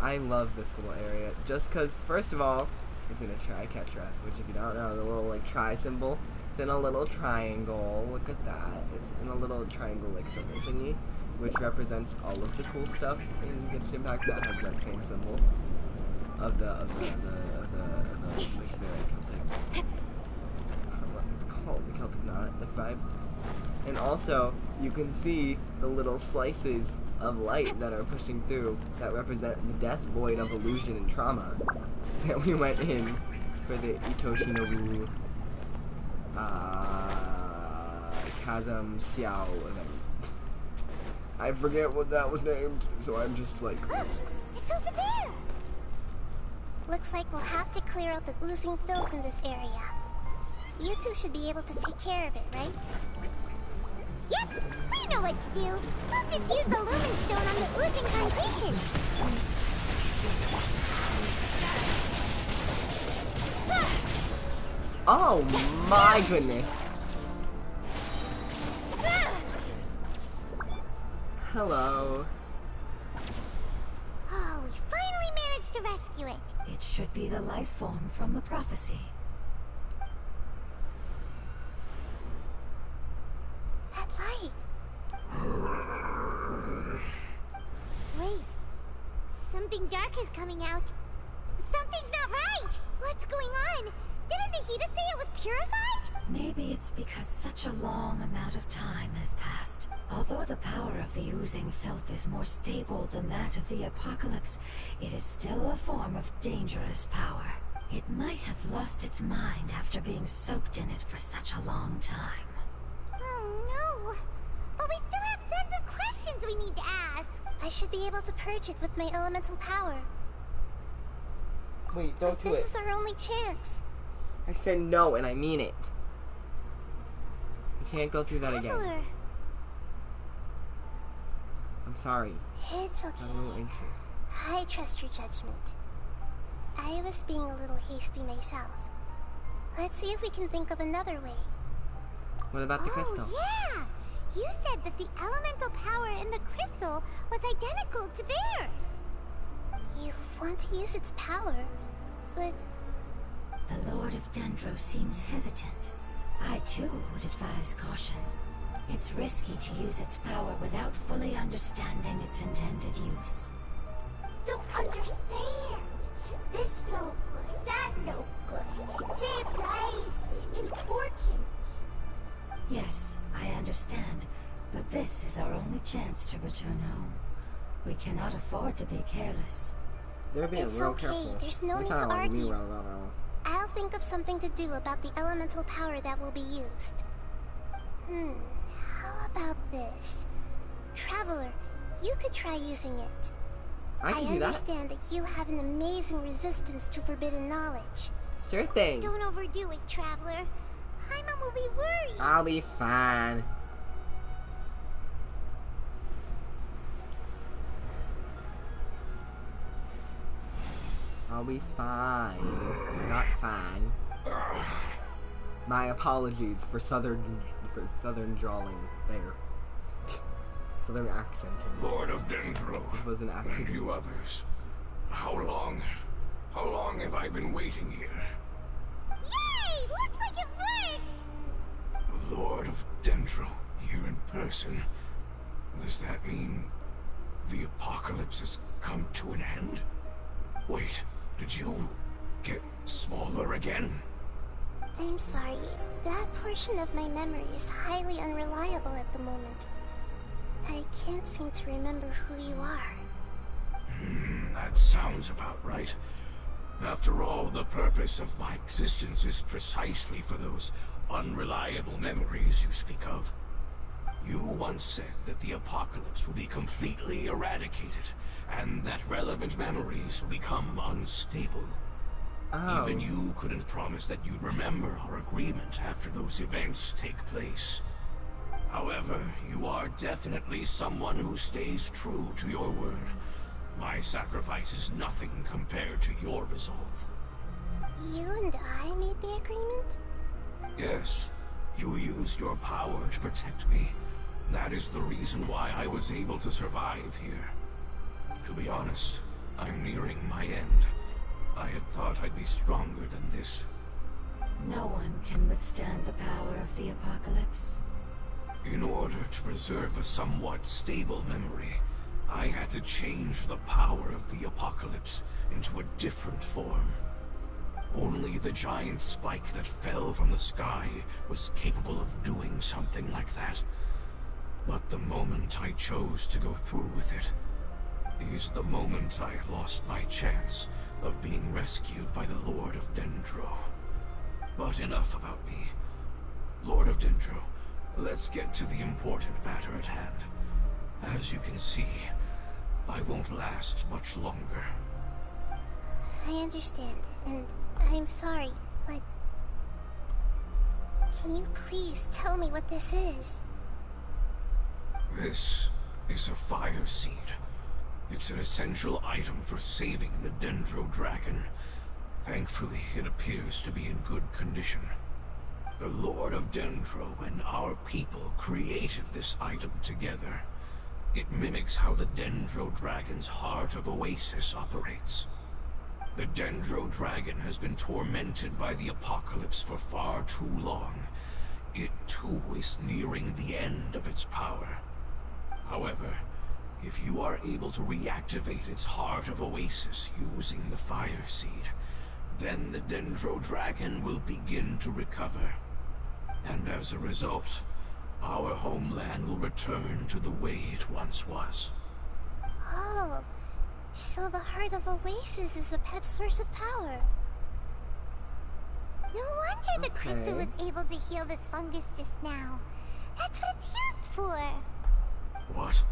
I love this little area. Just because, first of all, it's in a triquetra, which if you don't know, the little like tri symbol, it's in a little triangle. Look at that. It's in a little triangle like symbol thingy, which represents all of the cool stuff in Genshin Impact that has that same symbol of the like very Celtic. It's called the Celtic knot like vibe. And also, you can see the little slices of light that are pushing through that represent the death void of illusion and trauma that we went in for the Itoshinobu Chasm Xiao event. I forget what that was named, so I'm just like... Look! It's over there! Looks like we'll have to clear out the oozing filth in this area. You two should be able to take care of it, right? Yep! We know what to do! We'll just use the Lumen Stone on the oozing concretion! Oh my goodness! Hello. Oh, we finally managed to rescue it! It should be the life form from the prophecy. That light! Wait. Something dark is coming out. Something's not right! What's going on? Didn't Nahida say it was purified? Maybe it's because such a long amount of time has passed. Although the power of the oozing filth is more stable than that of the apocalypse, it is still a form of dangerous power. It might have lost its mind after being soaked in it for such a long time. Oh no! But we still have tons of questions we need to ask! I should be able to purge it with my elemental power. Wait, don't do This it. is our only chance. I said no, and I mean it. You can't go through that again. Traveler, I'm sorry. It's okay. I'm a little anxious. I trust your judgment. I was being a little hasty myself. Let's see if we can think of another way. What about the crystal? yeah! You said that the elemental power in the crystal was identical to theirs! You want to use its power, but The Lord of Dendro seems hesitant. I too would advise caution. It's risky to use its power without fully understanding its intended use. Don't understand! This no good, that no good. Save life! Important! Yes, I understand, but this is our only chance to return home. We cannot afford to be careless. They're being It's real okay. careful. There's no They're need to kinda like me, argue. well. I'll think of something to do about the elemental power that will be used. How about this? Traveler, you could try using it. I can do that. understand that you have an amazing resistance to forbidden knowledge. Sure thing. Don't overdo it, Traveler. Paimon will be worried. I'll be fine. I'll be fine. Not fine. My apologies for southern drawling there. Southern accent. Lord of Dendro, It was an and accident. you others. How long have I been waiting here? Yay! Looks like it worked! Lord of Dendro, here in person. Does that mean the apocalypse has come to an end? Wait, did you get smaller again? I'm sorry. That portion of my memory is highly unreliable at the moment. I can't seem to remember who you are. That sounds about right. After all, the purpose of my existence is precisely for those unreliable memories you speak of. You once said that the apocalypse will be completely eradicated, and that relevant memories will become unstable. Oh. Even you couldn't promise that you'd remember our agreement after those events take place. However, you are definitely someone who stays true to your word. My sacrifice is nothing compared to your resolve. You and I made the agreement? Yes, you used your power to protect me. That is the reason why I was able to survive here. To be honest, I'm nearing my end. I had thought I'd be stronger than this. No one can withstand the power of the apocalypse. In order to preserve a somewhat stable memory, I had to change the power of the apocalypse into a different form. Only the giant spike that fell from the sky was capable of doing something like that. But the moment I chose to go through with it is the moment I lost my chance of being rescued by the Lord of Dendro. But enough about me. Lord of Dendro, let's get to the important matter at hand. As you can see, I won't last much longer. I understand, and I'm sorry, but can you please tell me what this is? This is a fire seed. It's an essential item for saving the Dendro Dragon. Thankfully, it appears to be in good condition. The Lord of Dendro and our people created this item together. It mimics how the Dendro Dragon's Heart of Oasis operates. The Dendro Dragon has been tormented by the apocalypse for far too long. It too is nearing the end of its power. However, if you are able to reactivate its Heart of Oasis using the Fire Seed, then the Dendro Dragon will begin to recover. And as a result, our homeland will return to the way it once was. Oh, so the heart of Oasis is a pep source of power. No wonder the crystal Okay. was able to heal this fungus just now. That's what it's used for. What?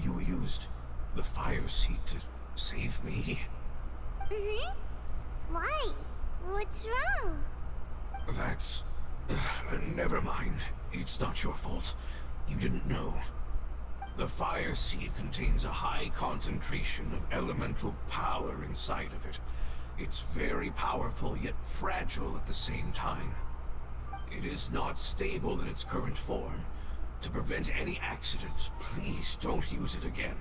You used the fire seed to save me? Mm-hmm. Why? What's wrong? That's... never mind. It's not your fault. You didn't know. The fire seed contains a high concentration of elemental power inside of it. It's very powerful, yet fragile at the same time. It is not stable in its current form. To prevent any accidents, please don't use it again.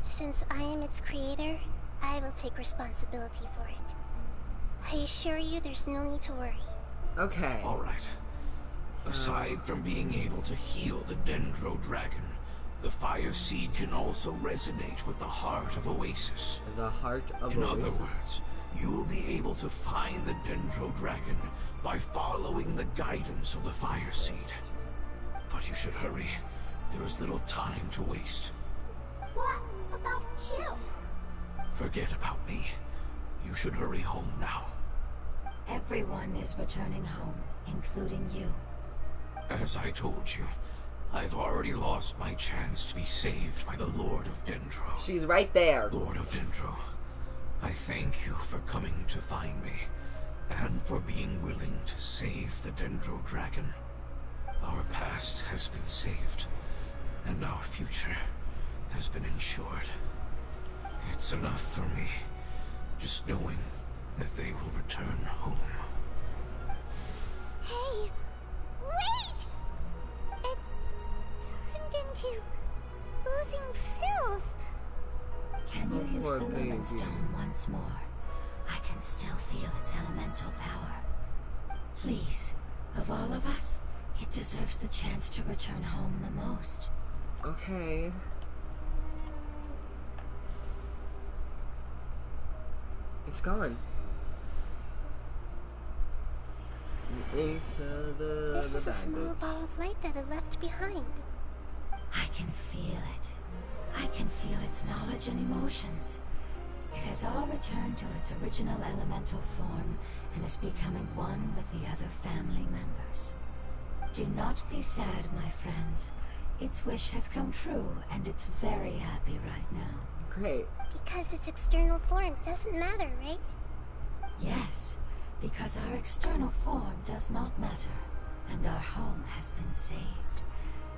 Since I am its creator, I will take responsibility for it. I assure you there's no need to worry. Okay. Alright. Aside from being able to heal the Dendro Dragon, the fire seed can also resonate with the heart of Oasis. The heart of In Oasis. other words, you'll be able to find the Dendro Dragon by following the guidance of the fire seed. But you should hurry. There is little time to waste. What about you? Forget about me. You should hurry home now. Everyone is returning home, including you. As I told you, I've already lost my chance to be saved by the Lord of Dendro. She's right there. Lord of Dendro, I thank you for coming to find me, and for being willing to save the Dendro Dragon. Our past has been saved, and our future has been ensured. It's enough for me, just knowing that they will return home. Hey, wait! It turned into oozing filth. Can you use Poor the baby. Lumen Stone once more? I can still feel its elemental power. Please, of all of us, it deserves the chance to return home the most. Okay. It's gone. Into the This is a baggage. small ball of light that it left behind. I can feel it. I can feel its knowledge and emotions. It has all returned to its original elemental form and is becoming one with the other family members. Do not be sad, my friends. Its wish has come true, and it's very happy right now. Great. Because its external form doesn't matter, right? Yes, because our external form does not matter, and our home has been saved.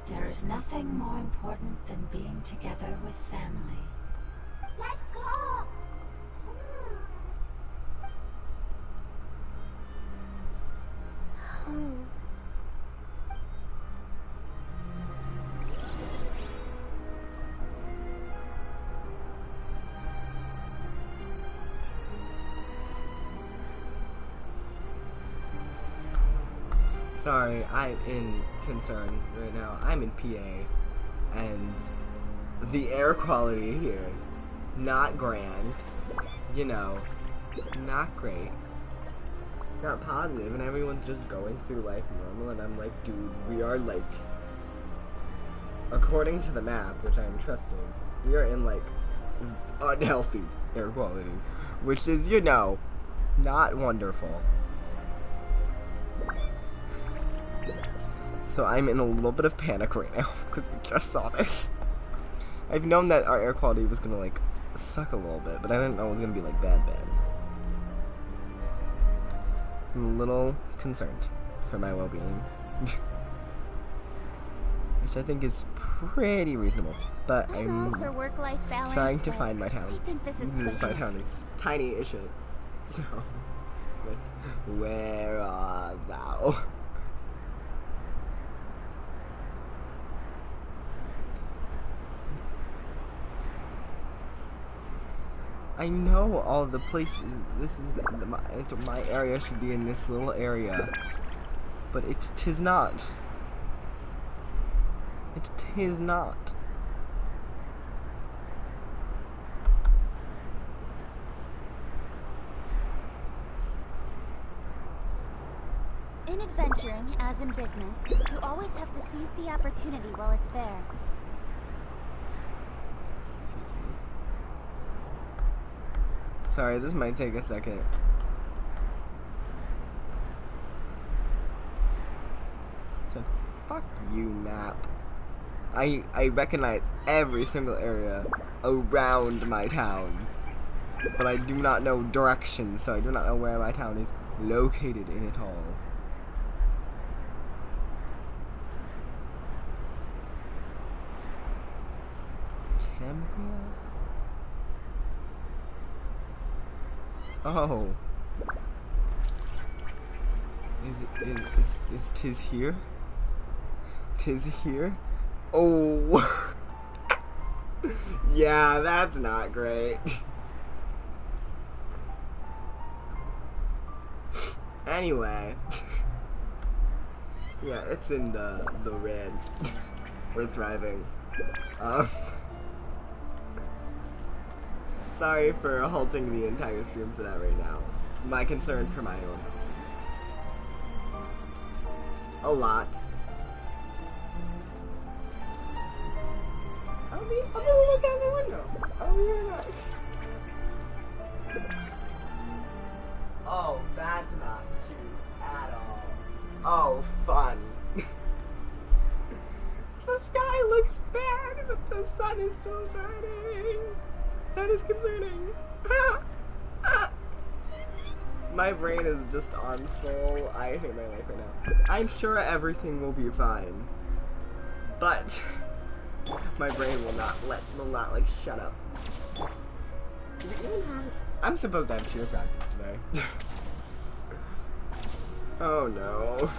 There is nothing more important than being together with family. Let's go! Home. Sorry, I'm in concern right now. I'm in PA, and the air quality here, not grand. You know, not great. Not positive, and everyone's just going through life normal, and I'm like, dude, we are like, according to the map, which I'm trusting, we are in like unhealthy air quality, which is, you know, not wonderful. So I'm in a little bit of panic right now because I just saw this. I've known that our air quality was gonna like suck a little bit, but I didn't know it was gonna be like bad. I'm a little concerned for my well-being, which I think is pretty reasonable. But I'm all for work-life balance. trying to but find my town. I think this is My pushing town it. is tiny as shit. So, like, where are thou? I know all the places. This is my area should be in this little area, but tis not. It tis not. In adventuring, as in business, you always have to seize the opportunity while it's there. Excuse me. Sorry, this might take a second. So, fuck you, map. I recognize every single area around my town, but I do not know directions, so I do not know where my town is located in it all. Cambria? Oh. Is tis here? Tis here? Oh. Yeah, that's not great. Anyway. Yeah, it's in the red. We're thriving. Sorry for halting the entire stream for that right now. My concern for my own health is a lot. I'm gonna look out the window. I'll be right back. Oh, that's not cute at all. Oh, fun. The sky looks bad, but the sun is still shining. That is concerning. My brain is just on full. I hate my life right now. I'm sure everything will be fine, but my brain will not like shut up. I'm supposed to have cheer practice today. Oh no.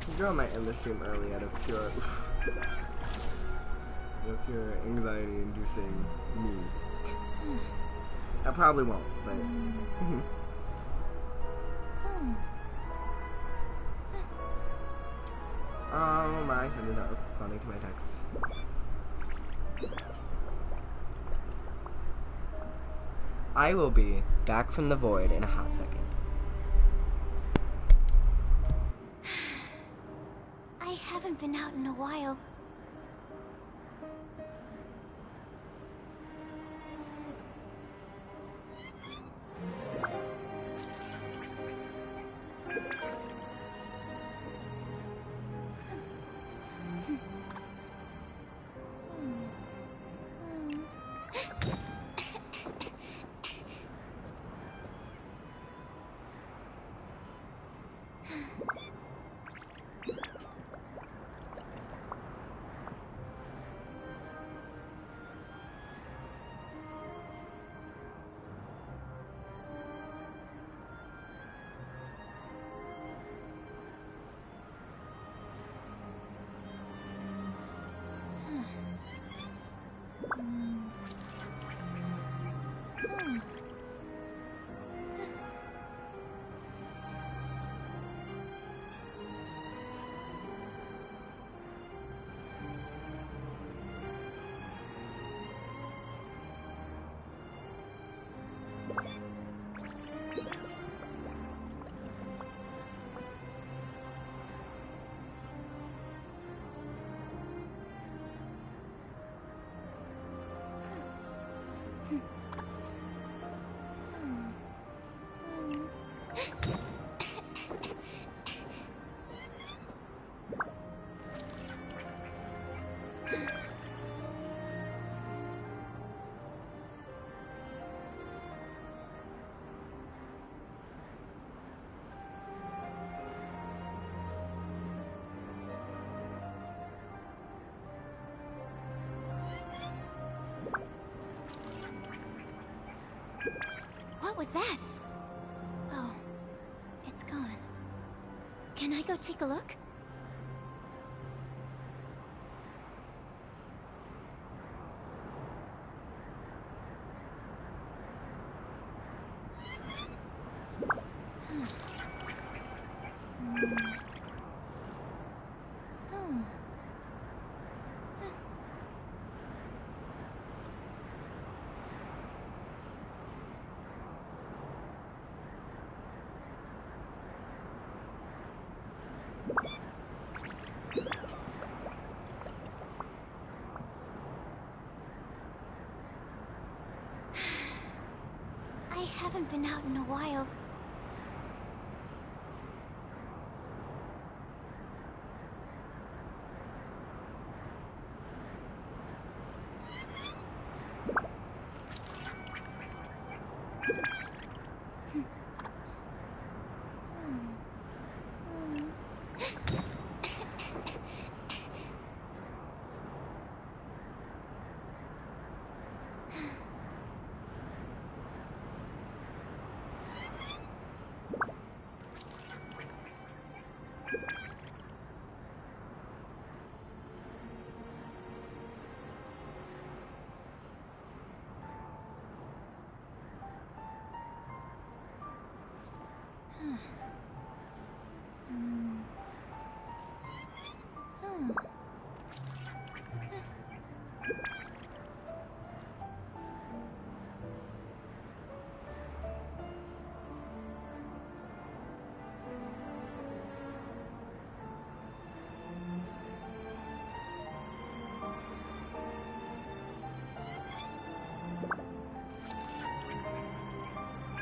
The girl might end the stream early out of pure anxiety-inducing mood. I probably won't, but oh, my friend is not responding to my text. I will be back from the void in a hot second. I haven't been out in a while. What was that? Oh, it's gone. Can I go take a look? haven't been out in a while.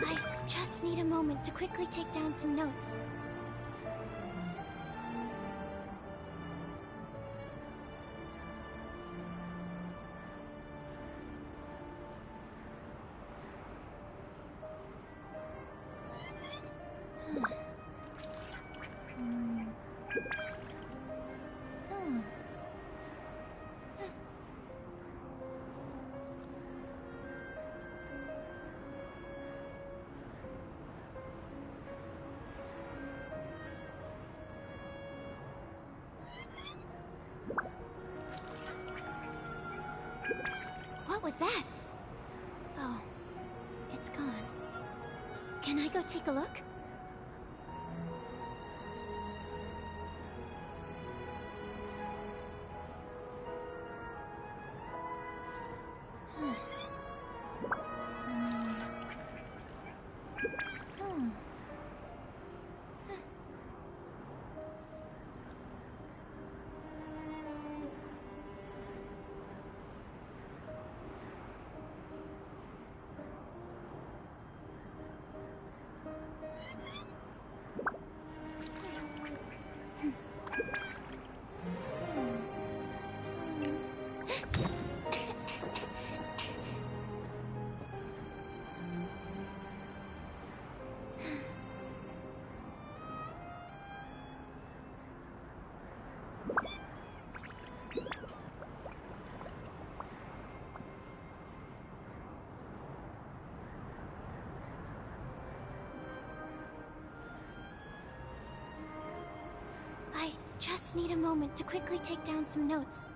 I just need a moment to quickly take down some notes. What was that? Oh, it's gone. Can I go take a look? I just need a moment to quickly take down some notes.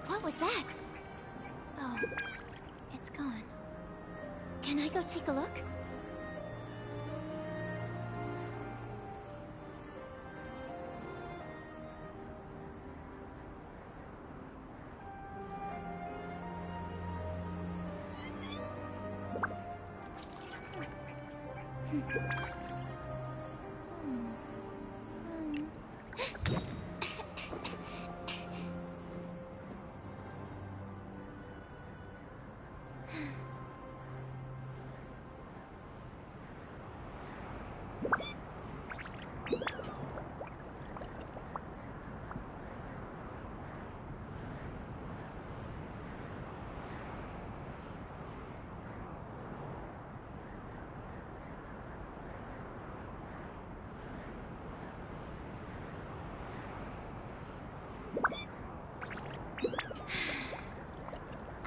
What was that? Oh, it's gone. Can I go take a look?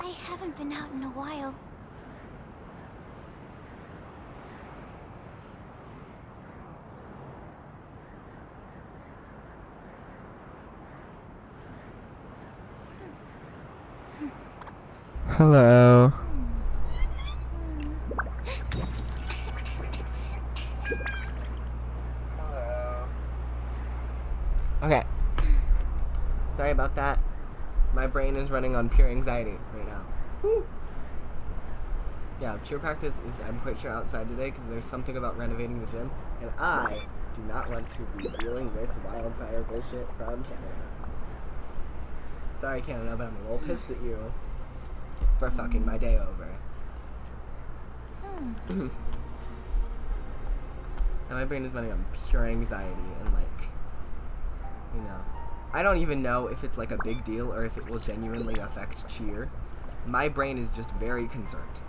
I haven't been out in a while. Hello. Okay. Sorry about that. My brain is running on pure anxiety right now. Woo. Yeah, cheer practice is, I'm quite sure, outside today because there's something about renovating the gym, and I do not want to be dealing with wildfire bullshit from Canada. Sorry, Canada, but I'm a little pissed at you for fucking my day over. And my brain is running on pure anxiety and, like, you know, I don't even know if it's like a big deal or if it will genuinely affect cheer. My brain is just very concerned.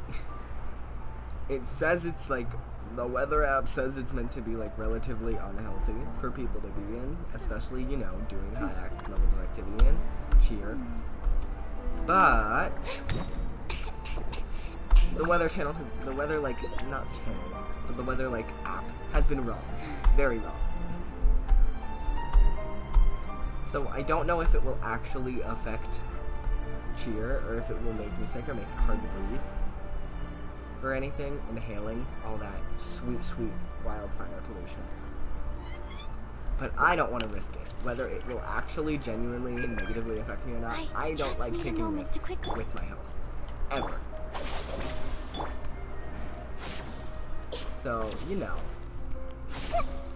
It says it's like, the weather app says it's meant to be like relatively unhealthy for people to be in, especially, you know, doing high levels of activity in cheer. But the weather channel, the weather like, not channel, but the weather like app has been wrong. Very wrong. So I don't know if it will actually affect cheer or if it will make me sick or make it hard to breathe or anything, inhaling all that sweet, sweet wildfire pollution. But I don't want to risk it. Whether it will actually genuinely negatively affect me or not, I don't like taking risks with my health. Ever. So, you know.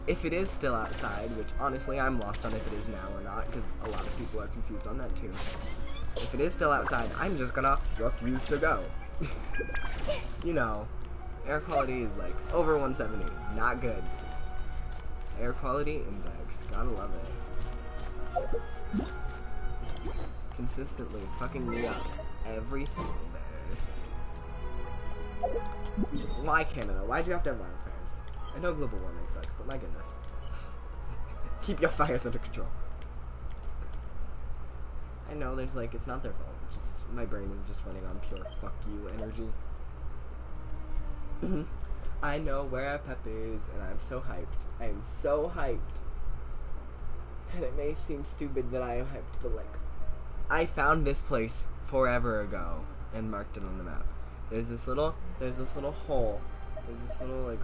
If it is still outside, which honestly I'm lost on if it is now or not, because a lot of people are confused on that too. If it is still outside, I'm just gonna refuse to go. You know, air quality is like over 170, not good. Air quality index, gotta love it. Consistently fucking me up every single day. Why Canada? Why'd you have to have wildfires? I know global warming sucks, but my goodness. Keep your fires under control. I know there's like, it's not their fault. Just, my brain is just running on pure fuck you energy. I know where our pep is, and I'm so hyped. I am so hyped. And it may seem stupid that I am hyped, but like, I found this place forever ago and marked it on the map. There's this little hole. There's this little like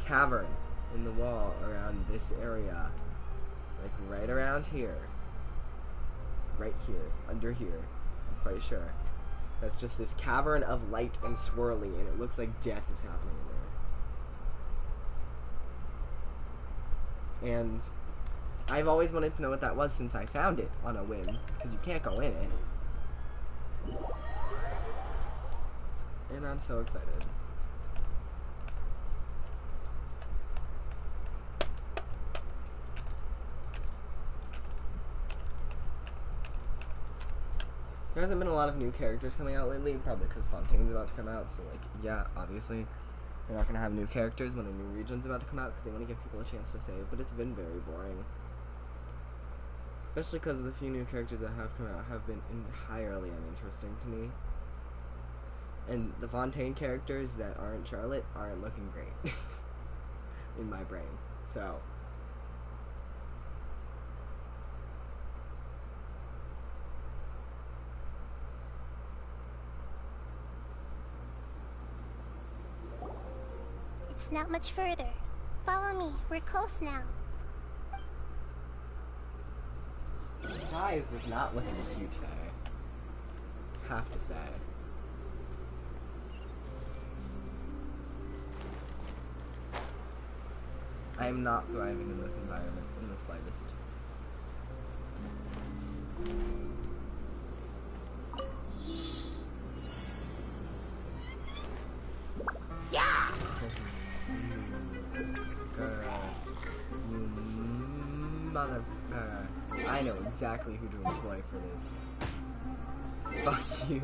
cavern in the wall around this area. Like right around here. Right here. Under here. I'm quite sure. That's just this cavern of light and swirly, and it looks like death is happening in there. And I've always wanted to know what that was since I found it on a whim, because you can't go in it. And I'm so excited. There hasn't been a lot of new characters coming out lately, probably because Fontaine's about to come out, so like, yeah, obviously, they're not going to have new characters when a new region's about to come out, because they want to give people a chance to save, but it's been very boring. Especially because the few new characters that have come out have been entirely uninteresting to me. And the Fontaine characters that aren't Charlotte aren't looking great. In my brain, so... It's not much further. Follow me. We're close now. The sky is just not looking cute today. Have to say. I am not thriving in this environment in the slightest. Yeah! Mother... I know exactly who to employ for this. Fuck you.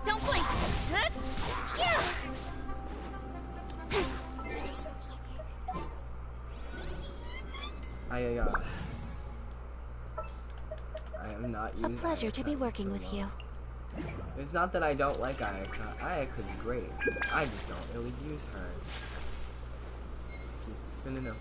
Don't blink! Yeah! I am not using A pleasure to be working with you. It's not that I don't like Ayaka. Ayaka's great. I just don't really use her. No.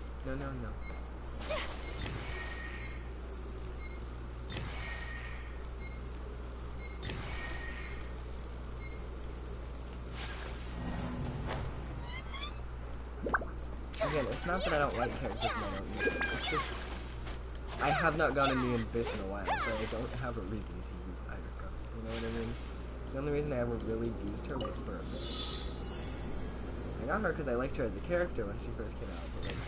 again, it's not that I don't like characters and I don't use them. It's just I have not gone into the Abyss in a while, so I don't have a reason to use Irika. You know what I mean? The only reason I ever really used her was for a bit. I got her because I liked her as a character when she first came out, but like,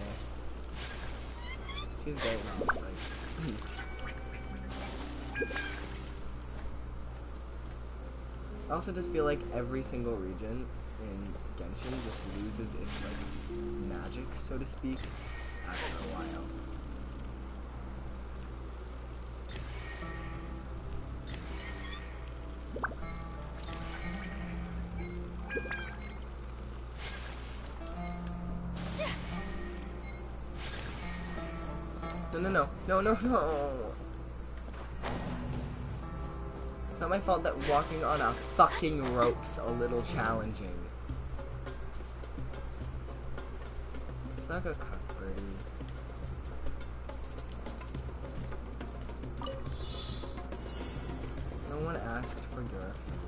meh. She's great now. Like, I also just feel like every single region in Genshin just loses its like magic, so to speak, after a while. No. It's not my fault that walking on a fucking rope's a little challenging. Suck a cock, birdie. No one asked for your opinion.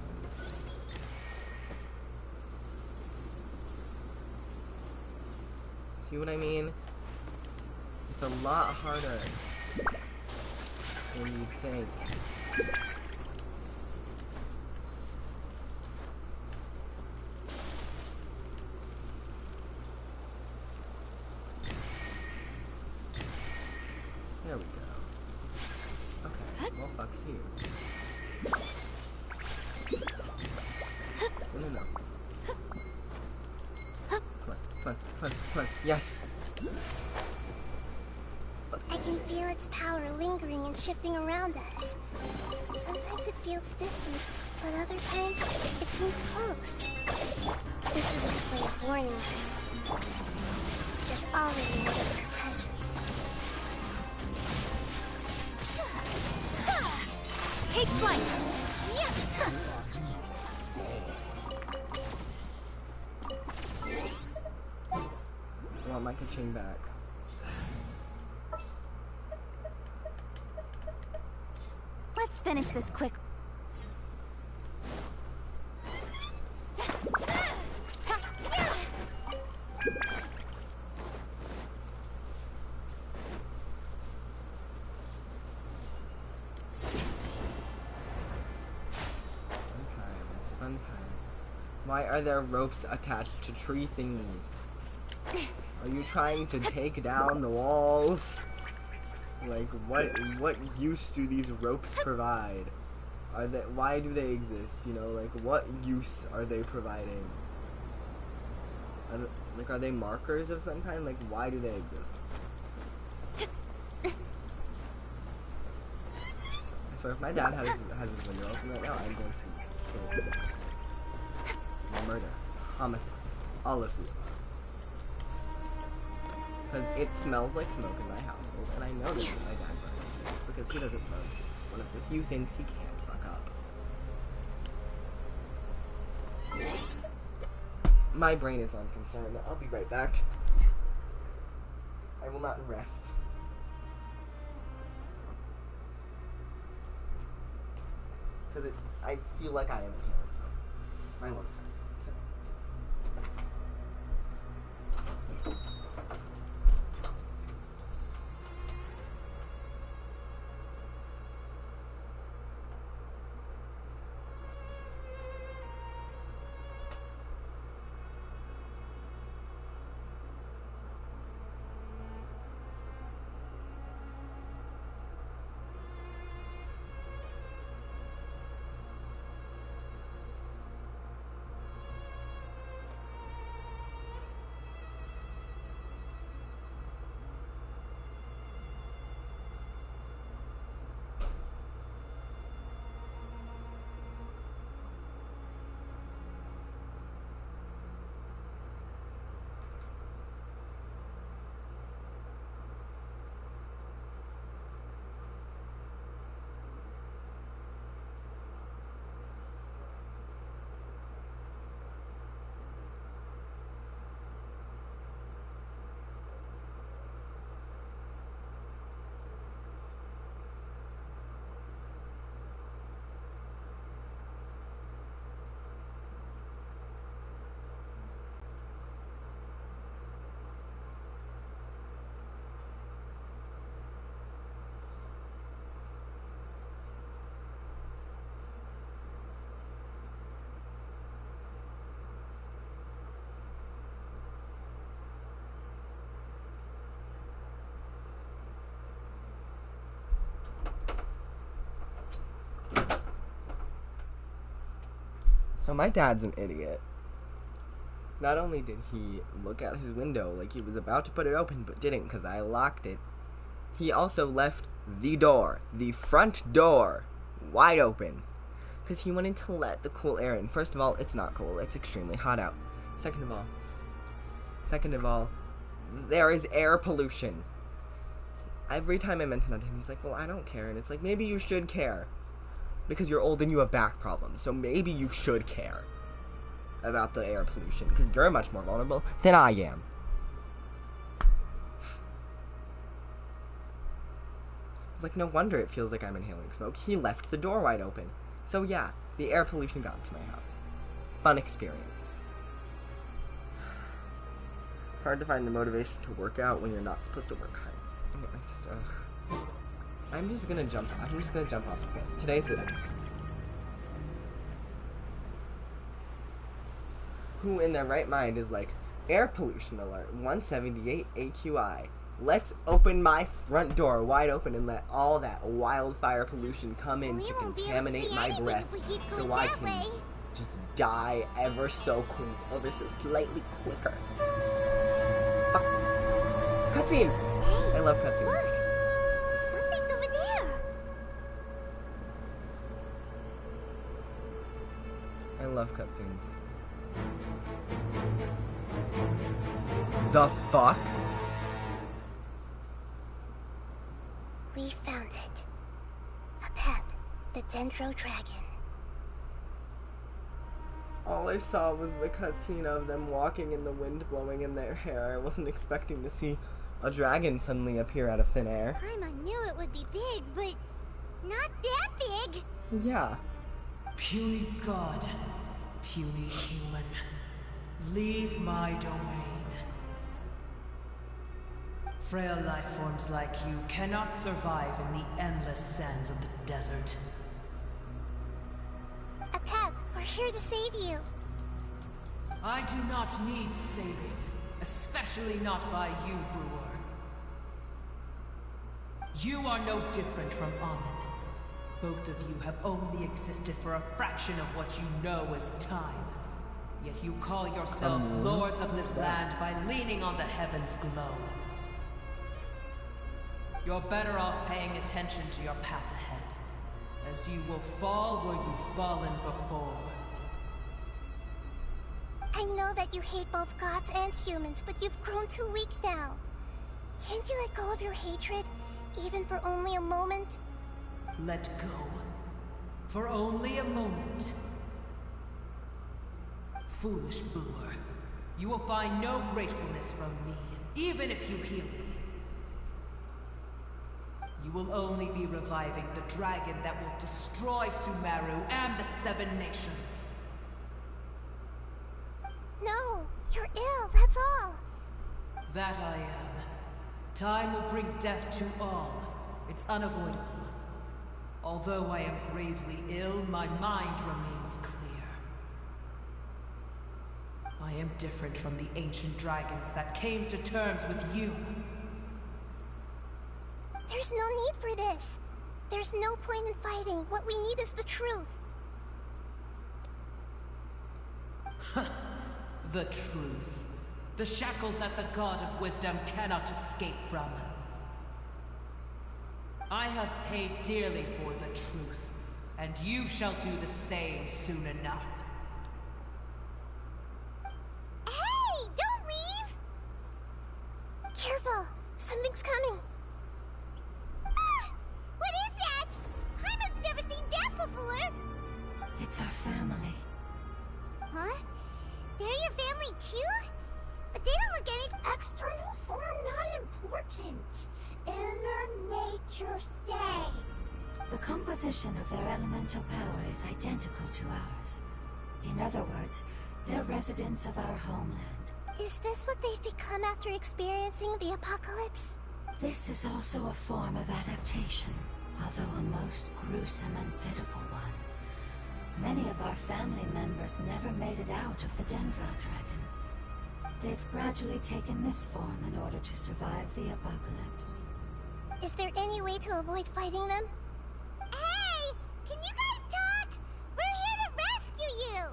See what I mean? It's a lot harder than you think. There we go. Okay, well, fuck's you. No. Come on. Yes! I can feel its power lingering and shifting around us. Sometimes it feels distant, but other times it seems close. This is its way of warning us. It has already noticed our presence. Take flight! I want my ka-ching back. Let's finish this quick. Fun times. Why are there ropes attached to tree thingies? Are you trying to take down the walls? Like, what use do these ropes provide? Why do they exist? You know, like, what use are they providing? Are they markers of some kind? Like, why do they exist? I swear, if my dad has his window open right now, I'm going to kill him. Murder, homicide, all of you. Because it smells like smoke in my household, and I know this is my dad burning things because he doesn't burn one of the few things he can't fuck up. My brain is unconcerned. I'll be right back. I will not rest. Because I feel like I am inhaling smoke. My lungs hurt. So. So my dad's an idiot. Not only did he look out his window like he was about to put it open, but didn't because I locked it, he also left the door, the front door, wide open. Because he wanted to let the cool air in. First of all, it's not cool. It's extremely hot out. Second of all, there is air pollution. Every time I mention that to him, he's like, well, I don't care. And it's like, maybe you should care. Because you're old and you have back problems. So maybe you should care about the air pollution. Because you're much more vulnerable than I am. It's like, no wonder it feels like I'm inhaling smoke. He left the door wide open. So yeah, the air pollution got into my house. Fun experience. It's hard to find the motivation to work out when you're not supposed to work hard. I'm just gonna jump off the cliff. Today's the day. Who in their right mind is like, air pollution alert, 178 AQI. Let's open my front door wide open and let all that wildfire pollution come in to contaminate my breath so I can just die ever so slightly quicker. Fuck. Cutscene! I love cutscenes. Look! Something's over there! I love cutscenes. The fuck? We found it. A pep, the Dendro Dragon. All I saw was the cutscene of them walking in the wind blowing in their hair. I wasn't expecting to see a dragon suddenly appear out of thin air. I knew it would be big, but not that big. Yeah. Puny god, puny human, leave my domain. Frail life forms like you cannot survive in the endless sands of the desert. A pep, we're here to save you. I do not need saving, especially not by you, Brewer. You are no different from Amun. Both of you have only existed for a fraction of what you know as time. Yet you call yourselves lords of this land by leaning on the heavens' glow. You're better off paying attention to your path ahead, as you will fall where you've fallen before. I know that you hate both gods and humans, but you've grown too weak now. Can't you let go of your hatred, even for only a moment? Let go. For only a moment. Foolish Brewer, you will find no gratefulness from me, even if you heal me. You will only be reviving the dragon that will destroy Sumeru and the Seven Nations. No, you're ill, that's all. That I am. Time will bring death to all. It's unavoidable. Although I am gravely ill, my mind remains clear. I am different from the ancient dragons that came to terms with you. There's no need for this. There's no point in fighting. What we need is the truth. The truth. The shackles that the God of Wisdom cannot escape from. I have paid dearly for the truth, and you shall do the same soon enough. Hey, don't leave! Careful, something's coming. Ah, what is that? Hyman's never seen that before! It's our family. Huh? They're your family too? But they don't look any... External form not important. Inner nature say. The composition of their elemental power is identical to ours. In other words, they're residents of our homeland. Is this what they've become after experiencing the apocalypse? This is also a form of adaptation, although a most gruesome and pitiful one. Many of our family members never made it out of the Dendro Dragon. They've gradually taken this form in order to survive the apocalypse. Is there any way to avoid fighting them? Hey! Can you guys talk? We're here to rescue you!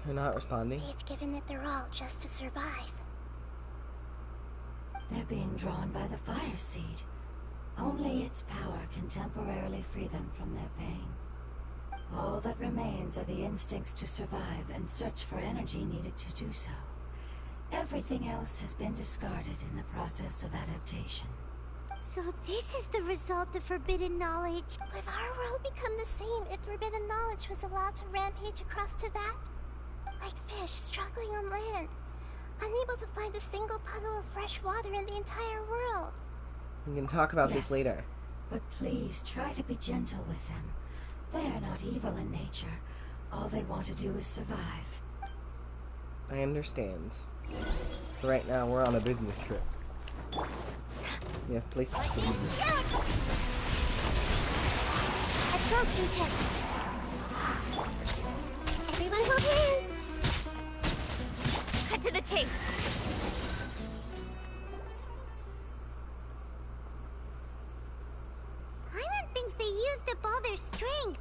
They're not responding. They've given it their all just to survive. They're being drawn by the fire seed. Only its power can temporarily free them from their pain. All that remains are the instincts to survive and search for energy needed to do so. Everything else has been discarded in the process of adaptation. So this is the result of forbidden knowledge. Would our world become the same if forbidden knowledge was allowed to rampage across to that? Like fish struggling on land, unable to find a single puddle of fresh water in the entire world. We can talk about this later. But please try to be gentle with them. They are not evil in nature. All they want to do is survive. I understand. But right now, we're on a business trip. We have places to be. Absorption test. Everyone hold hands. Cut to the chase. Paimon thinks they used up all their strength.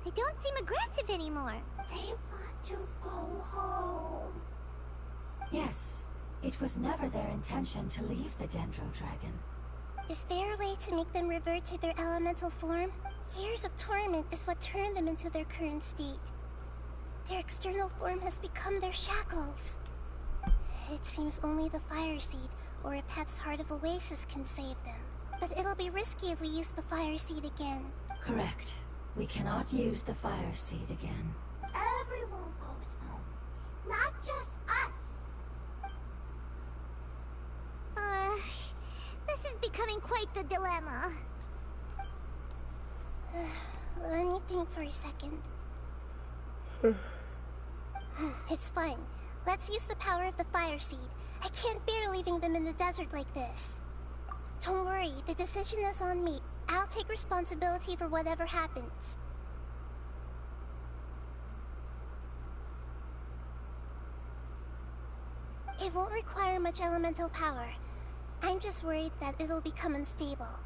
They don't seem aggressive anymore. They want to go home. Yes, it was never their intention to leave the Dendro Dragon. Is there a way to make them revert to their elemental form? Years of torment is what turned them into their current state. Their external form has become their shackles. It seems only the Fire Seed or a Pep's Heart of Oasis can save them. But it'll be risky if we use the Fire Seed again. Correct. We cannot use the Fire Seed again. Everyone goes home, not just us. This is becoming quite the dilemma. Let me think for a second. It's fine. Let's use the power of the Fire Seed. I can't bear leaving them in the desert like this. Don't worry, the decision is on me. I'll take responsibility for whatever happens. It won't require much elemental power. I'm just worried that it'll become unstable.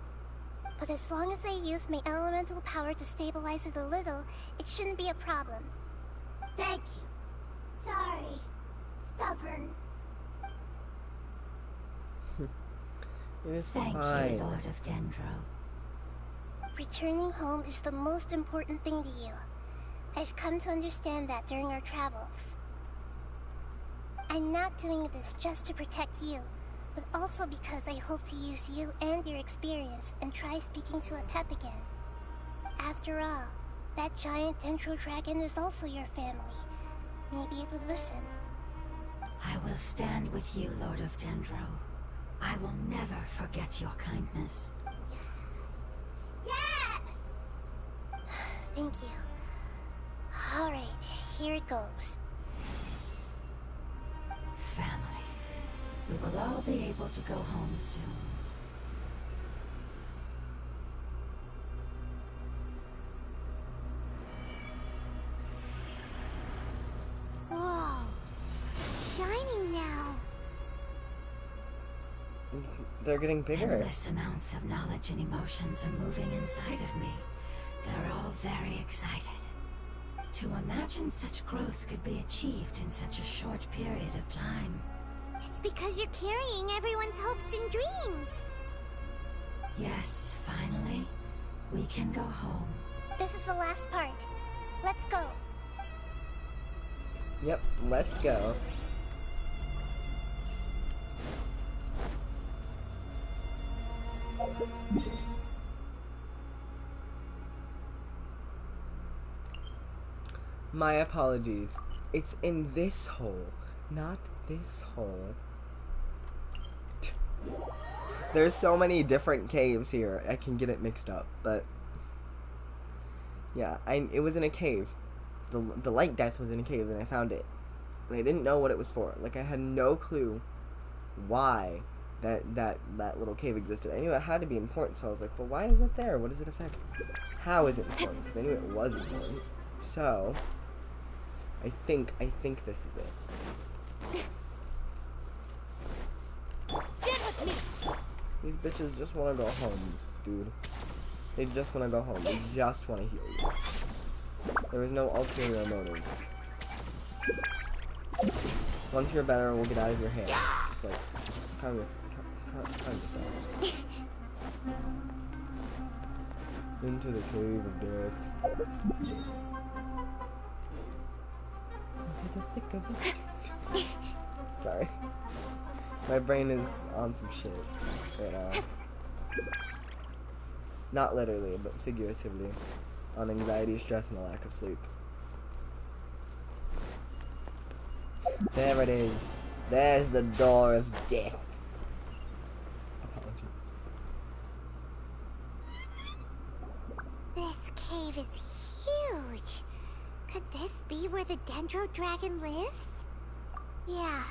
But as long as I use my elemental power to stabilize it a little, it shouldn't be a problem. Thank you. Sorry. Stubborn. It is Thank fine. you, Lord of Dendro. Returning home is the most important thing to you. I've come to understand that during our travels. I'm not doing this just to protect you, but also because I hope to use you and your experience and try speaking to a Pep again. After all, that giant Dendro Dragon is also your family. Maybe it would listen. I will stand with you, Lord of Dendro. I will never forget your kindness. Yes! Thank you. Alright, here it goes. Family. We will all be able to go home soon. Whoa. It's shining now. They're getting bigger. Endless amounts of knowledge and emotions are moving inside of me. They're all very excited. To imagine such growth could be achieved in such a short period of time. It's because you're carrying everyone's hopes and dreams. Yes, finally, we can go home. This is the last part. Let's go. Yep, let's go. My apologies. It's in this hole, not this hole. There's so many different caves here, I can get it mixed up, but yeah, it was in a cave. The light death was in a cave and I found it. And I didn't know what it was for. Like, I had no clue why that little cave existed. I knew it had to be important, so I was like, but why is it there? What does it affect? How is it important? Because I knew it was important. So I think this is it. Stand with me. These bitches just want to go home, dude. They just want to go home. They just want to heal you. There was no ulterior motive. Once you're better, we'll get out of your hand. Just like, kind of yourself. Into the cave of death. Into the thick of it. Sorry. My brain is on some shit right now. Not literally, but figuratively. On anxiety, stress, and a lack of sleep. There it is. There's the door of death. Apologies. This cave is huge. Could this be where the Dendro Dragon lives? Yeah.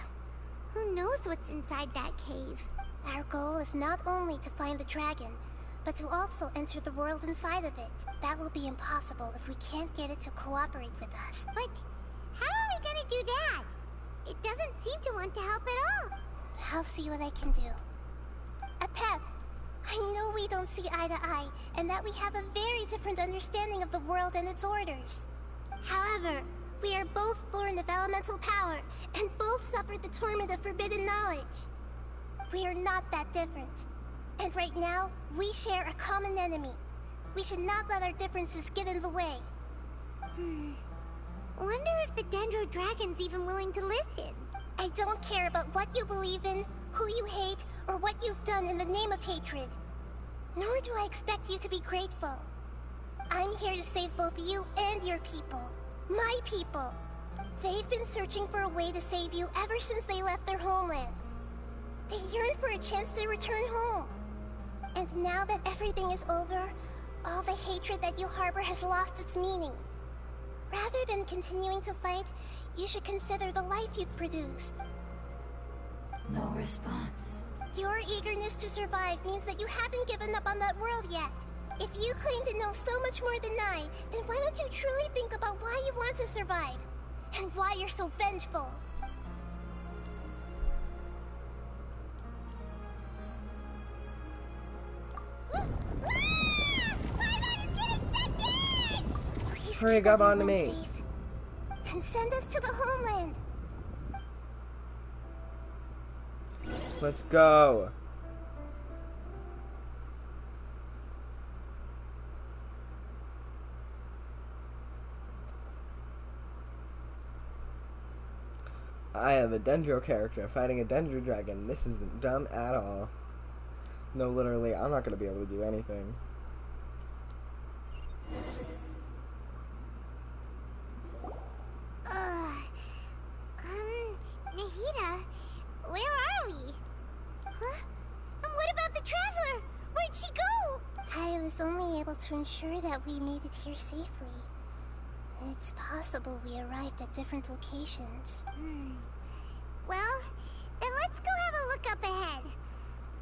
Who knows what's inside that cave? Our goal is not only to find the dragon, but to also enter the world inside of it. That will be impossible if we can't get it to cooperate with us. But how are we gonna do that? It doesn't seem to want to help at all. I'll see what I can do. Pep, I know we don't see eye to eye, and that we have a very different understanding of the world and its orders. However, we are both born of elemental power, and both suffered the torment of forbidden knowledge. We are not that different. And right now, we share a common enemy. We should not let our differences get in the way. Wonder if the Dendro Dragon's even willing to listen. I don't care about what you believe in, who you hate, or what you've done in the name of hatred. Nor do I expect you to be grateful. I'm here to save both you and your people. My people. They've been searching for a way to save you ever since they left their homeland. They yearn for a chance to return home. And now that everything is over, all the hatred that you harbor has lost its meaning. Rather than continuing to fight, you should consider the life you've produced. No response. Your eagerness to survive means that you haven't given up on that world yet. If you claim to know so much more than I, then why don't you truly think about why you want to survive? And why you're so vengeful? Please Hurry, keep grab onto everyone me. safe. And send us to the homeland. Let's go. I have a Dendro character fighting a Dendro dragon. This isn't dumb at all. No, literally, I'm not gonna be able to do anything. Nahida, where are we? Huh? And what about the Traveler? Where'd she go? I was only able to ensure that we made it here safely. It's possible we arrived at different locations. Well, then let's go have a look up ahead.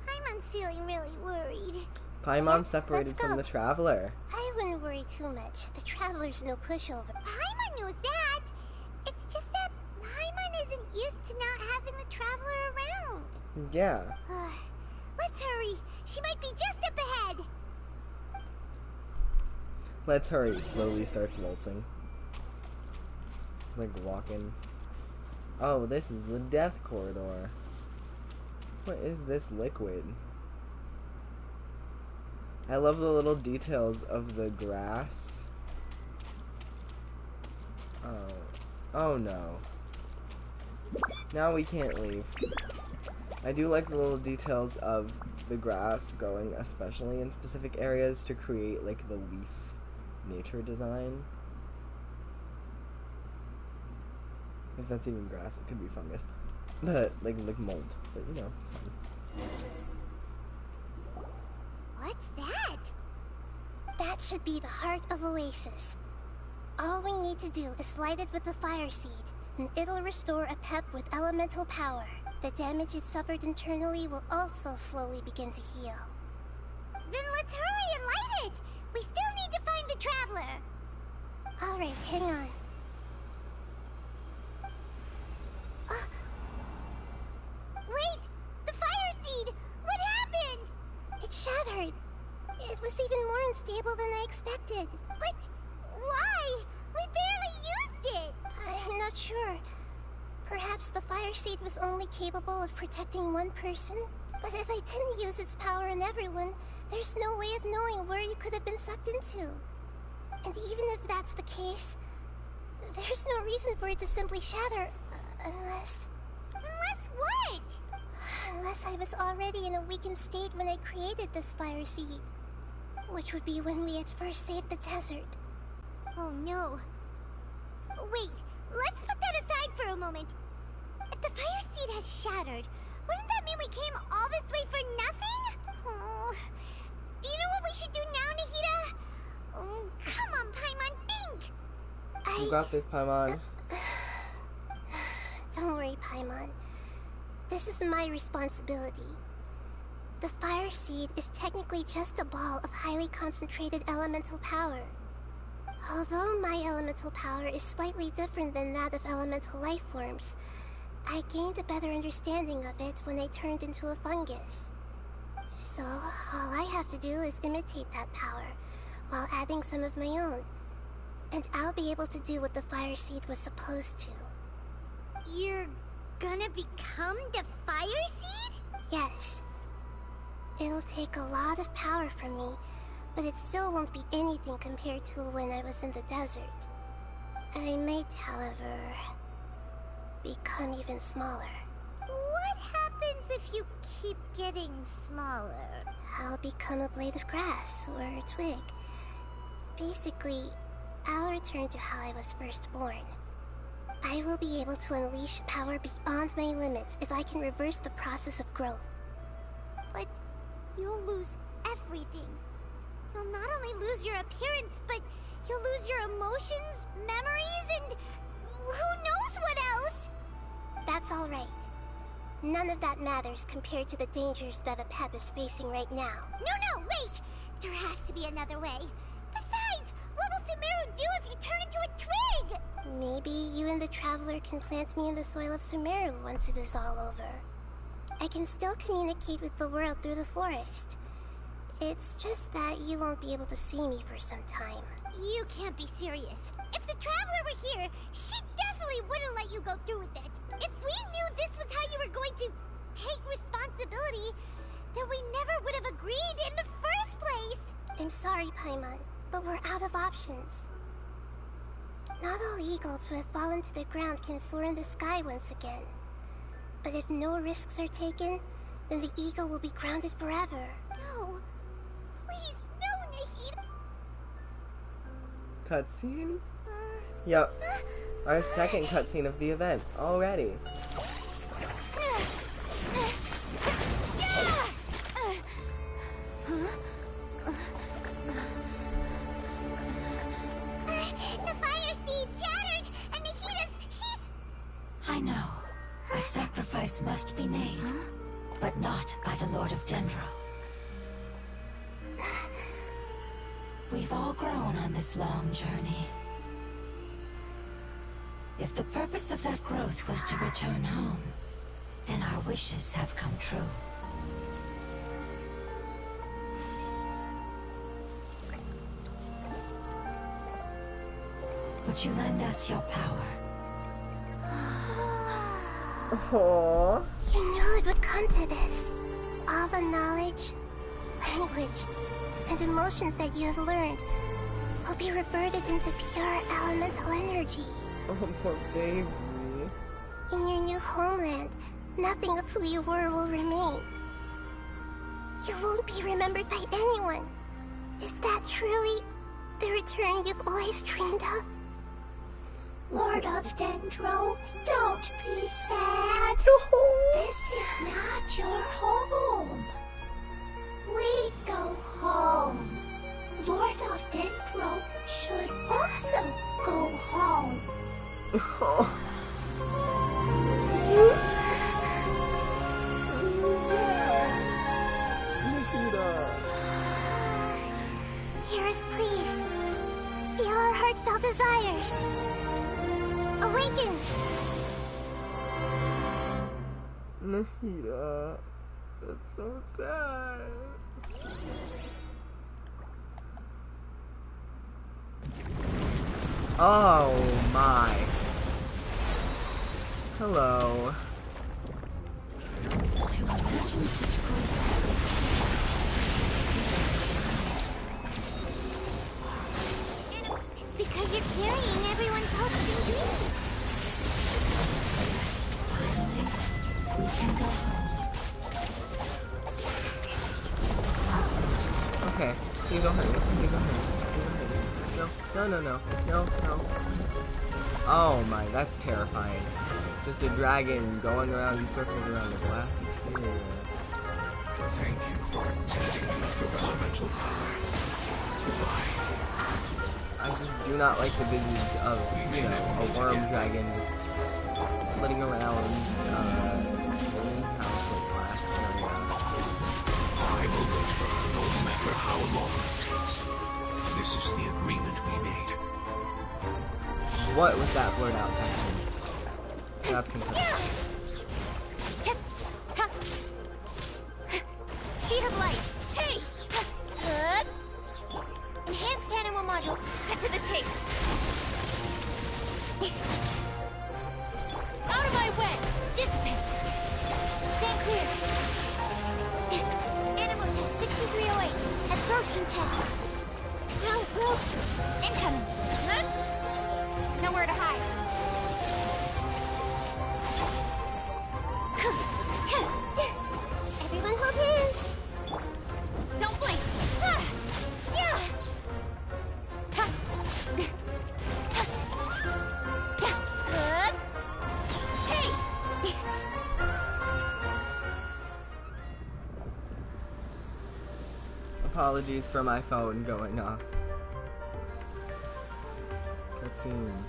Paimon's feeling really worried. Paimon separated let's from go. the Traveler. I wouldn't worry too much. The Traveler's no pushover. Paimon knows that. It's just that Paimon isn't used to not having the Traveler around. Yeah. Let's hurry. She might be just up ahead. Let's hurry. Slowly starts waltzing. It's like walking. Oh, this is the death corridor. What is this liquid? I love the little details of the grass. Oh no. Now we can't leave. I do like the little details of the grass growing, especially in specific areas, to create like the leaf nature design. If that's even grass, it could be fungus. But like mold. But you know, it's fine. What's that? That should be the heart of Oasis. All we need to do is light it with the fire seed, and it'll restore a pep with elemental power. The damage it suffered internally will also slowly begin to heal. Then let's hurry and light it. We still need to find the Traveler. Alright, hang on. Wait! The fire seed! What happened? It shattered. It was even more unstable than I expected. But why? We barely used it. I'm not sure. Perhaps the fire seed was only capable of protecting one person? But if I didn't use its power on everyone, there's no way of knowing where you could have been sucked into. And even if that's the case, there's no reason for it to simply shatter, unless... Unless what? Unless I was already in a weakened state when I created this fire seed. Which would be when we had first saved the desert. Oh no. Wait, let's put that aside for a moment. If the fire seed has shattered, wouldn't that mean we came all this way for nothing? Oh. Do you know what we should do now, Nahida? Oh, come on, Paimon, think! You got this, Paimon. Don't worry, Paimon. This is my responsibility. The fire seed is technically just a ball of highly concentrated elemental power. Although my elemental power is slightly different than that of elemental life forms, I gained a better understanding of it when I turned into a fungus. So, all I have to do is imitate that power, while adding some of my own. And I'll be able to do what the fire seed was supposed to. You're gonna become the fire seed? Yes. It'll take a lot of power from me, but it still won't be anything compared to when I was in the desert. I might, however, become even smaller. What happens if you keep getting smaller? I'll become a blade of grass or a twig. Basically, I'll return to how I was first born. I will be able to unleash power beyond my limits if I can reverse the process of growth. But you'll lose everything. You'll not only lose your appearance, but you'll lose your emotions, memories, and who knows what else? That's all right. None of that matters compared to the dangers that the Pep is facing right now. No, wait! There has to be another way. Besides, what will Sumeru do if you turn into a twig? Maybe you and the Traveler can plant me in the soil of Sumeru once it is all over. I can still communicate with the world through the forest. It's just that you won't be able to see me for some time. You can't be serious. If the Traveler were here, she definitely wouldn't let you go through with it. If we knew this was how you were going to take responsibility, then we never would have agreed in the first place. I'm sorry, Paimon, but we're out of options. Not all eagles who have fallen to the ground can soar in the sky once again. But if no risks are taken, then the eagle will be grounded forever. No. Please, no, Nahida. Cutscene? Yep. Our second cutscene of the event already. The fire seed shattered, and she's... I know. A sacrifice must be made, but not by the Lord of Dendro. We've all grown on this long journey. If the purpose of that growth was to return home, then our wishes have come true. Would you lend us your power? Aww. You knew it would come to this. All the knowledge, language, and emotions that you have learned will be reverted into pure elemental energy. Oh, poor baby. In your new homeland, nothing of who you were will remain. You won't be remembered by anyone. Is that truly the return you've always dreamed of? Lord of Dendro, don't be sad. This is not your home. We go home. Lord of Dendro should also go home. Hear us, please. Feel our heartfelt desires. Awaken! Nahida, that's so sad. Oh my. Hello. To imagine such growth. It's because you're carrying everyone's hopes and dreams. Yes, finally, we can go home. Okay, you go hurry. You go hurry. No. Oh my, that's terrifying. Just a dragon going around in circles around the glass exterior. Thank you for protecting me from elemental power. Goodbye. I just do not like the visuals of, you know, a worm dragon just flitting around in house of glass area. I will return no matter how long it takes. This is the agreement we made. What was that blurred out section? That's confusing. Speed of light. Hey! Enhanced animal module. Cut to the chase. Out of my way! Dissipate! Stand clear. Animal test 6308. Absorption test. Incoming. Nowhere to hide. Everyone hold hands. Don't blink. Hey! Apologies for my phone going off. Cutscene.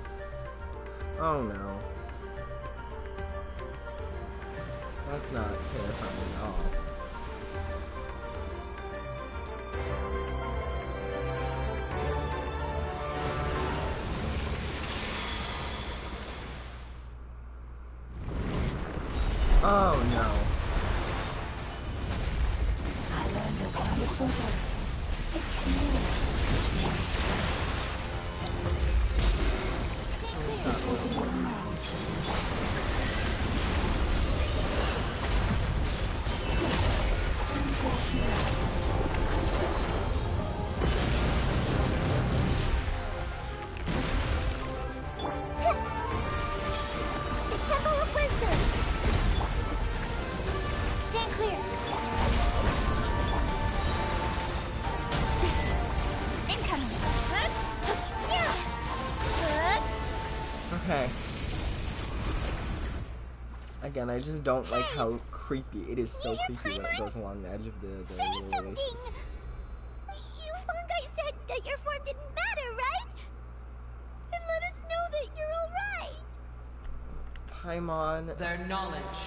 Oh no. That's not terrifying at all. Oh no. I learned a wonderful word. It's new, which means The Temple of Wisdom. Stand clear. Incoming. Okay. Again, I just don't like how creepy it is. So creepy when it goes along the edge of the Say little something. oasis. You fungi said that your form didn't matter, right? Then let us know that you're all right. Paimon. Their knowledge,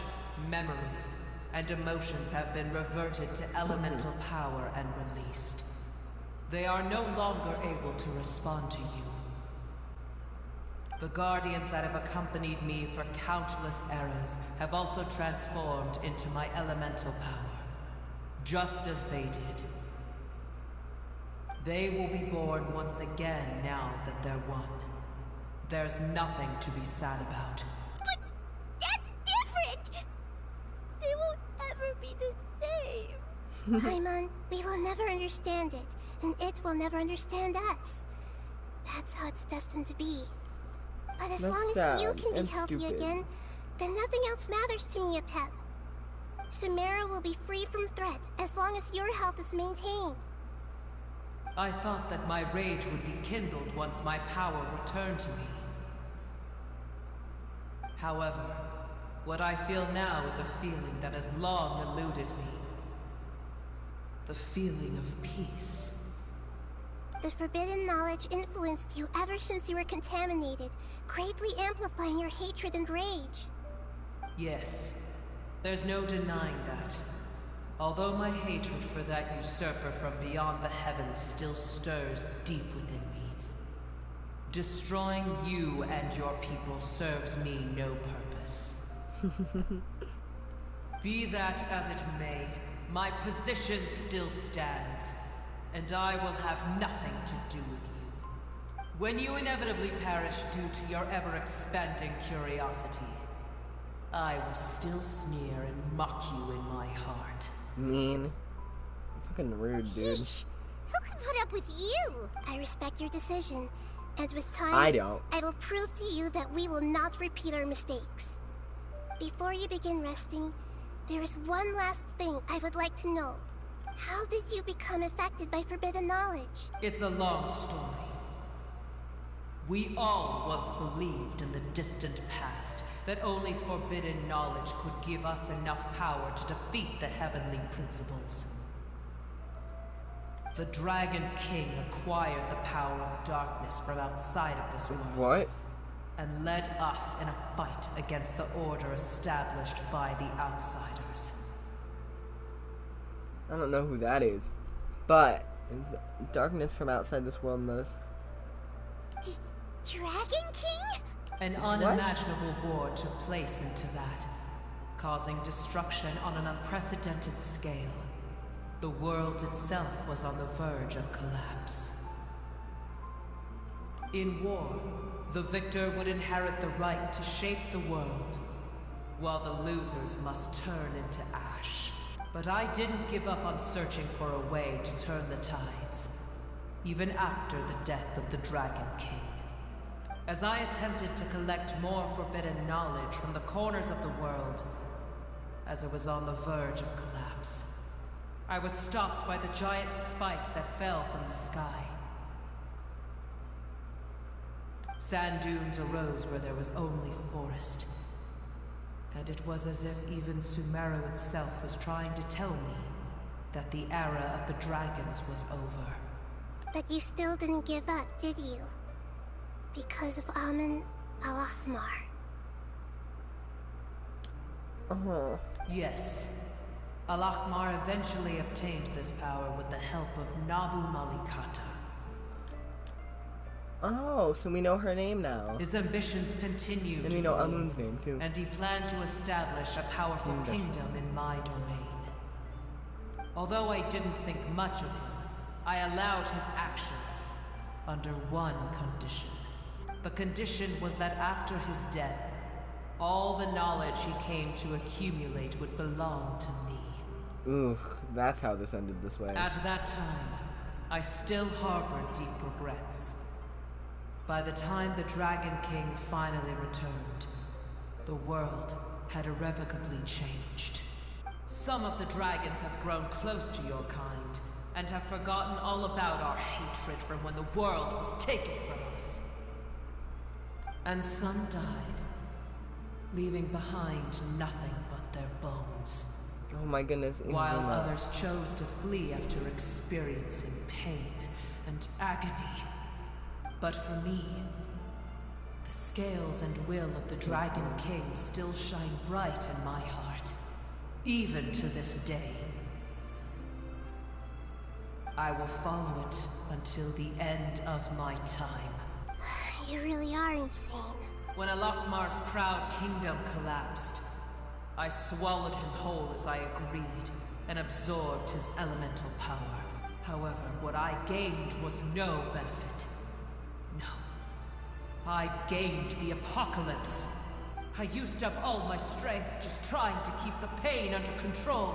memories, and emotions have been reverted to elemental power and released. They are no longer able to respond to you. The guardians that have accompanied me for countless eras have also transformed into my elemental power, just as they did. They will be born once again now that they're one. There's nothing to be sad about. But that's different! They won't ever be the same. Paimon, we will never understand it, and it will never understand us. That's how it's destined to be. But as That's long as sad you can be and healthy stupid. again, then nothing else matters to me, Apep. Sumeru will be free from threat as long as your health is maintained. I thought that my rage would be kindled once my power returned to me. However, what I feel now is a feeling that has long eluded me. The feeling of peace. The forbidden knowledge influenced you ever since you were contaminated, greatly amplifying your hatred and rage. Yes, there's no denying that. Although my hatred for that usurper from beyond the heavens still stirs deep within me, destroying you and your people serves me no purpose. Be that as it may, my position still stands, and I will have nothing to do with you. When you inevitably perish due to your ever-expanding curiosity, I will still sneer and mock you in my heart. Mean. Fucking rude, dude. Who can put up with you? I respect your decision, and with time, I don't. I will prove to you that we will not repeat our mistakes. Before you begin resting, there is one last thing I would like to know. How did you become affected by forbidden knowledge? It's a long story. We all once believed in the distant past that only forbidden knowledge could give us enough power to defeat the heavenly principles. The Dragon King acquired the power of darkness from outside of this world. What? And led us in a fight against the order established by the outsiders. I don't know who that is, but darkness from outside this world knows. Dragon King? An unimaginable war took place into that, causing destruction on an unprecedented scale. The world itself was on the verge of collapse. In war, the victor would inherit the right to shape the world, while the losers must turn into ash. But I didn't give up on searching for a way to turn the tides, even after the death of the Dragon King. As I attempted to collect more forbidden knowledge from the corners of the world, as it was on the verge of collapse, I was stopped by the giant spike that fell from the sky. Sand dunes arose where there was only forest. And it was as if even Sumeru itself was trying to tell me that the era of the dragons was over. But you still didn't give up, did you? Because of Amun al-Ahmar. Oh. Yes. Al-Ahmar eventually obtained this power with the help of Nabu Malikata. Oh, so we know her name now. His ambitions continued. And we know Amun's name too. And he planned to establish a powerful kingdom in my domain. Although I didn't think much of him, I allowed his actions under one condition. The condition was that after his death, all the knowledge he came to accumulate would belong to me. Ooh, that's how this ended this way. At that time, I still harbored deep regrets. By the time the Dragon King finally returned, the world had irrevocably changed. Some of the dragons have grown close to your kind, and have forgotten all about our hatred from when the world was taken from us. And some died, leaving behind nothing but their bones. Oh my goodness, While Inzuma. others chose to flee after experiencing pain and agony. But for me, the scales and will of the Dragon King still shine bright in my heart, even to this day. I will follow it until the end of my time. You really are insane. When Al-Ahmar's proud kingdom collapsed, I swallowed him whole as I agreed, and absorbed his elemental power. However, what I gained was no benefit. No. I gained the apocalypse. I used up all my strength just trying to keep the pain under control.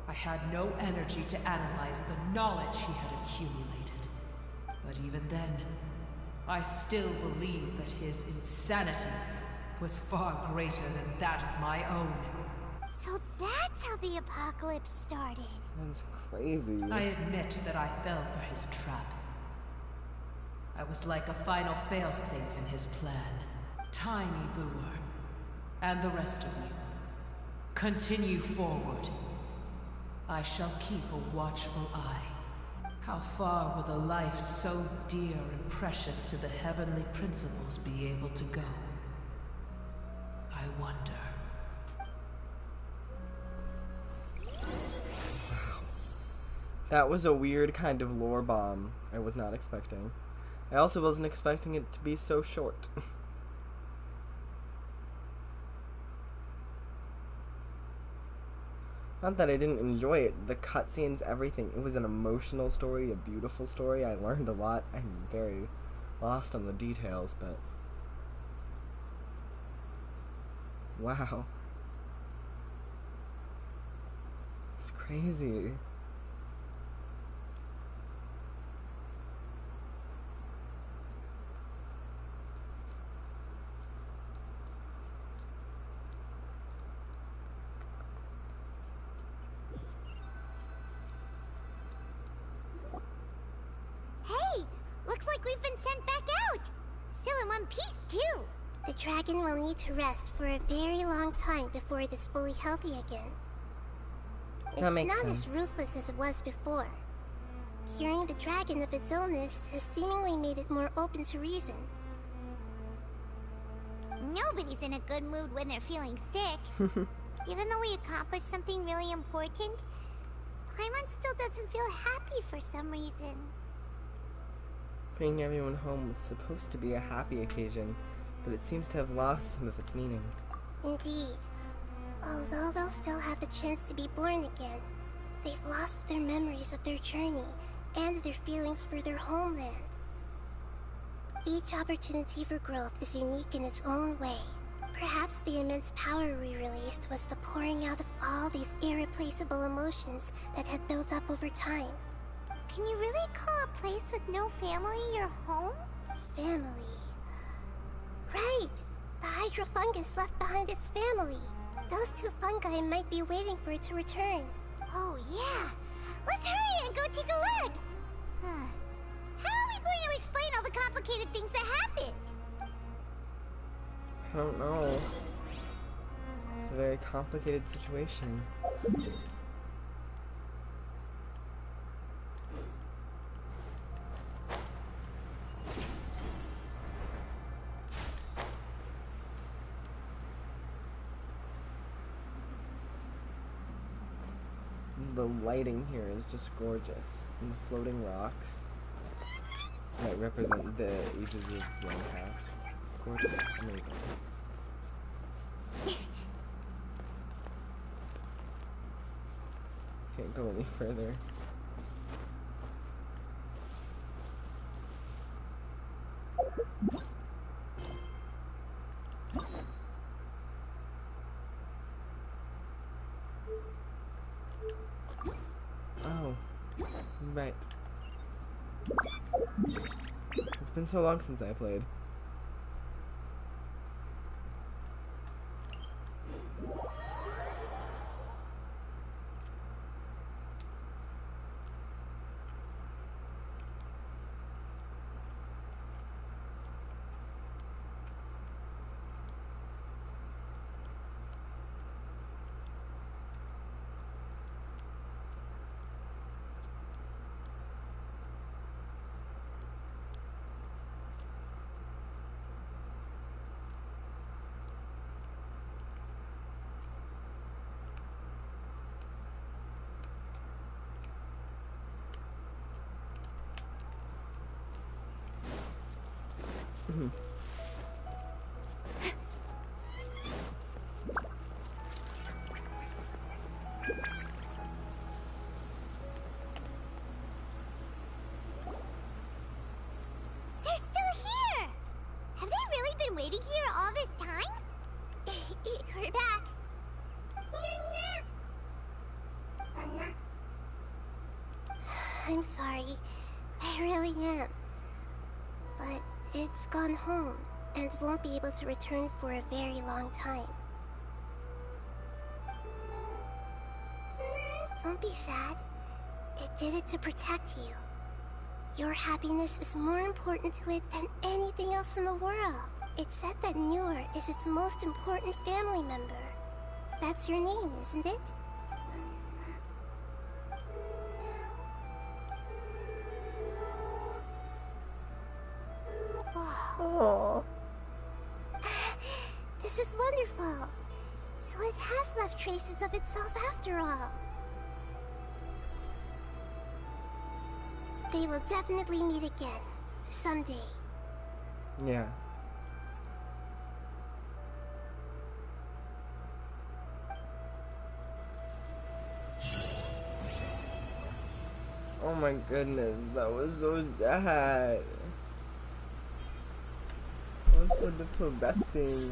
I had no energy to analyze the knowledge he had accumulated. But even then, I still believed that his insanity was far greater than that of my own. So that's how the apocalypse started. That's crazy. I admit that I fell for his trap. I was like a final failsafe in his plan. Tiny Booer, and the rest of you, continue forward. I shall keep a watchful eye. How far will a life so dear and precious to the heavenly principles be able to go? I wonder. That was a weird kind of lore bomb I was not expecting. I also wasn't expecting it to be so short. Not that I didn't enjoy it. The cutscenes, everything. It was an emotional story, a beautiful story. I learned a lot. I'm very lost on the details, but Wow. It's crazy. Hey! Looks like we've been sent back out! Still in one piece, too! The dragon will need to rest for a very long time before it is fully healthy again. That It's makes not sense. as ruthless as it was before. Curing the dragon of its illness has seemingly made it more open to reason. Nobody's in a good mood when they're feeling sick. Even though we accomplished something really important, Paimon still doesn't feel happy for some reason. Bringing everyone home was supposed to be a happy occasion, but it seems to have lost some of its meaning. Indeed. Although they'll still have the chance to be born again, they've lost their memories of their journey and their feelings for their homeland. Each opportunity for growth is unique in its own way. Perhaps the immense power we released was the pouring out of all these irreplaceable emotions that had built up over time. Can you really call a place with no family your home? Family. Right! The hydrofungus left behind its family. Those two fungi might be waiting for it to return. Oh, yeah. Let's hurry and go take a look. How are we going to explain all the complicated things that happened? I don't know. It's a very complicated situation. The lighting here is just gorgeous. And the floating rocks that represent the ages of long past. Gorgeous. Amazing. Can't go any further. Oh, right. It's been so long since I played. They're still here! Have they really been waiting here all this time? We're back. I'm sorry. I really am. But it's gone home and won't be able to return for a very long time. Don't be sad. It did it to protect you. Your happiness is more important to it than anything else in the world. It said that Noor is its most important family member. That's your name, isn't it? Oh. This is wonderful. So it has left traces of itself after all. They will definitely meet again. Someday. Yeah. Oh my goodness, that was so sad. That was so depressing.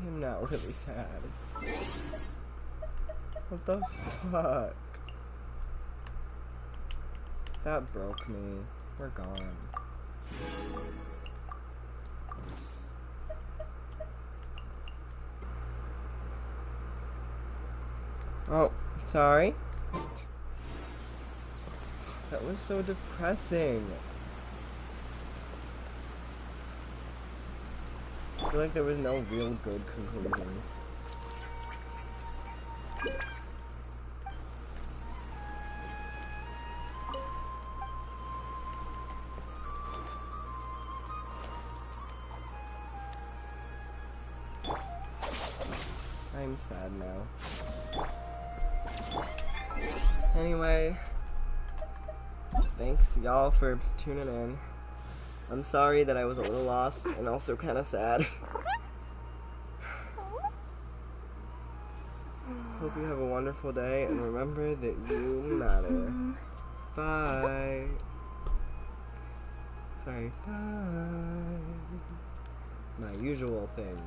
I am now really sad. What the fuck? That broke me. We're gone. Oh, sorry. That was so depressing. I feel like there was no real good conclusion. I'm sad now. Anyway, thanks y'all for tuning in. I'm sorry that I was a little lost and also kind of sad. Hope you have a wonderful day and remember that you matter. Bye. Sorry. Bye. My usual thing.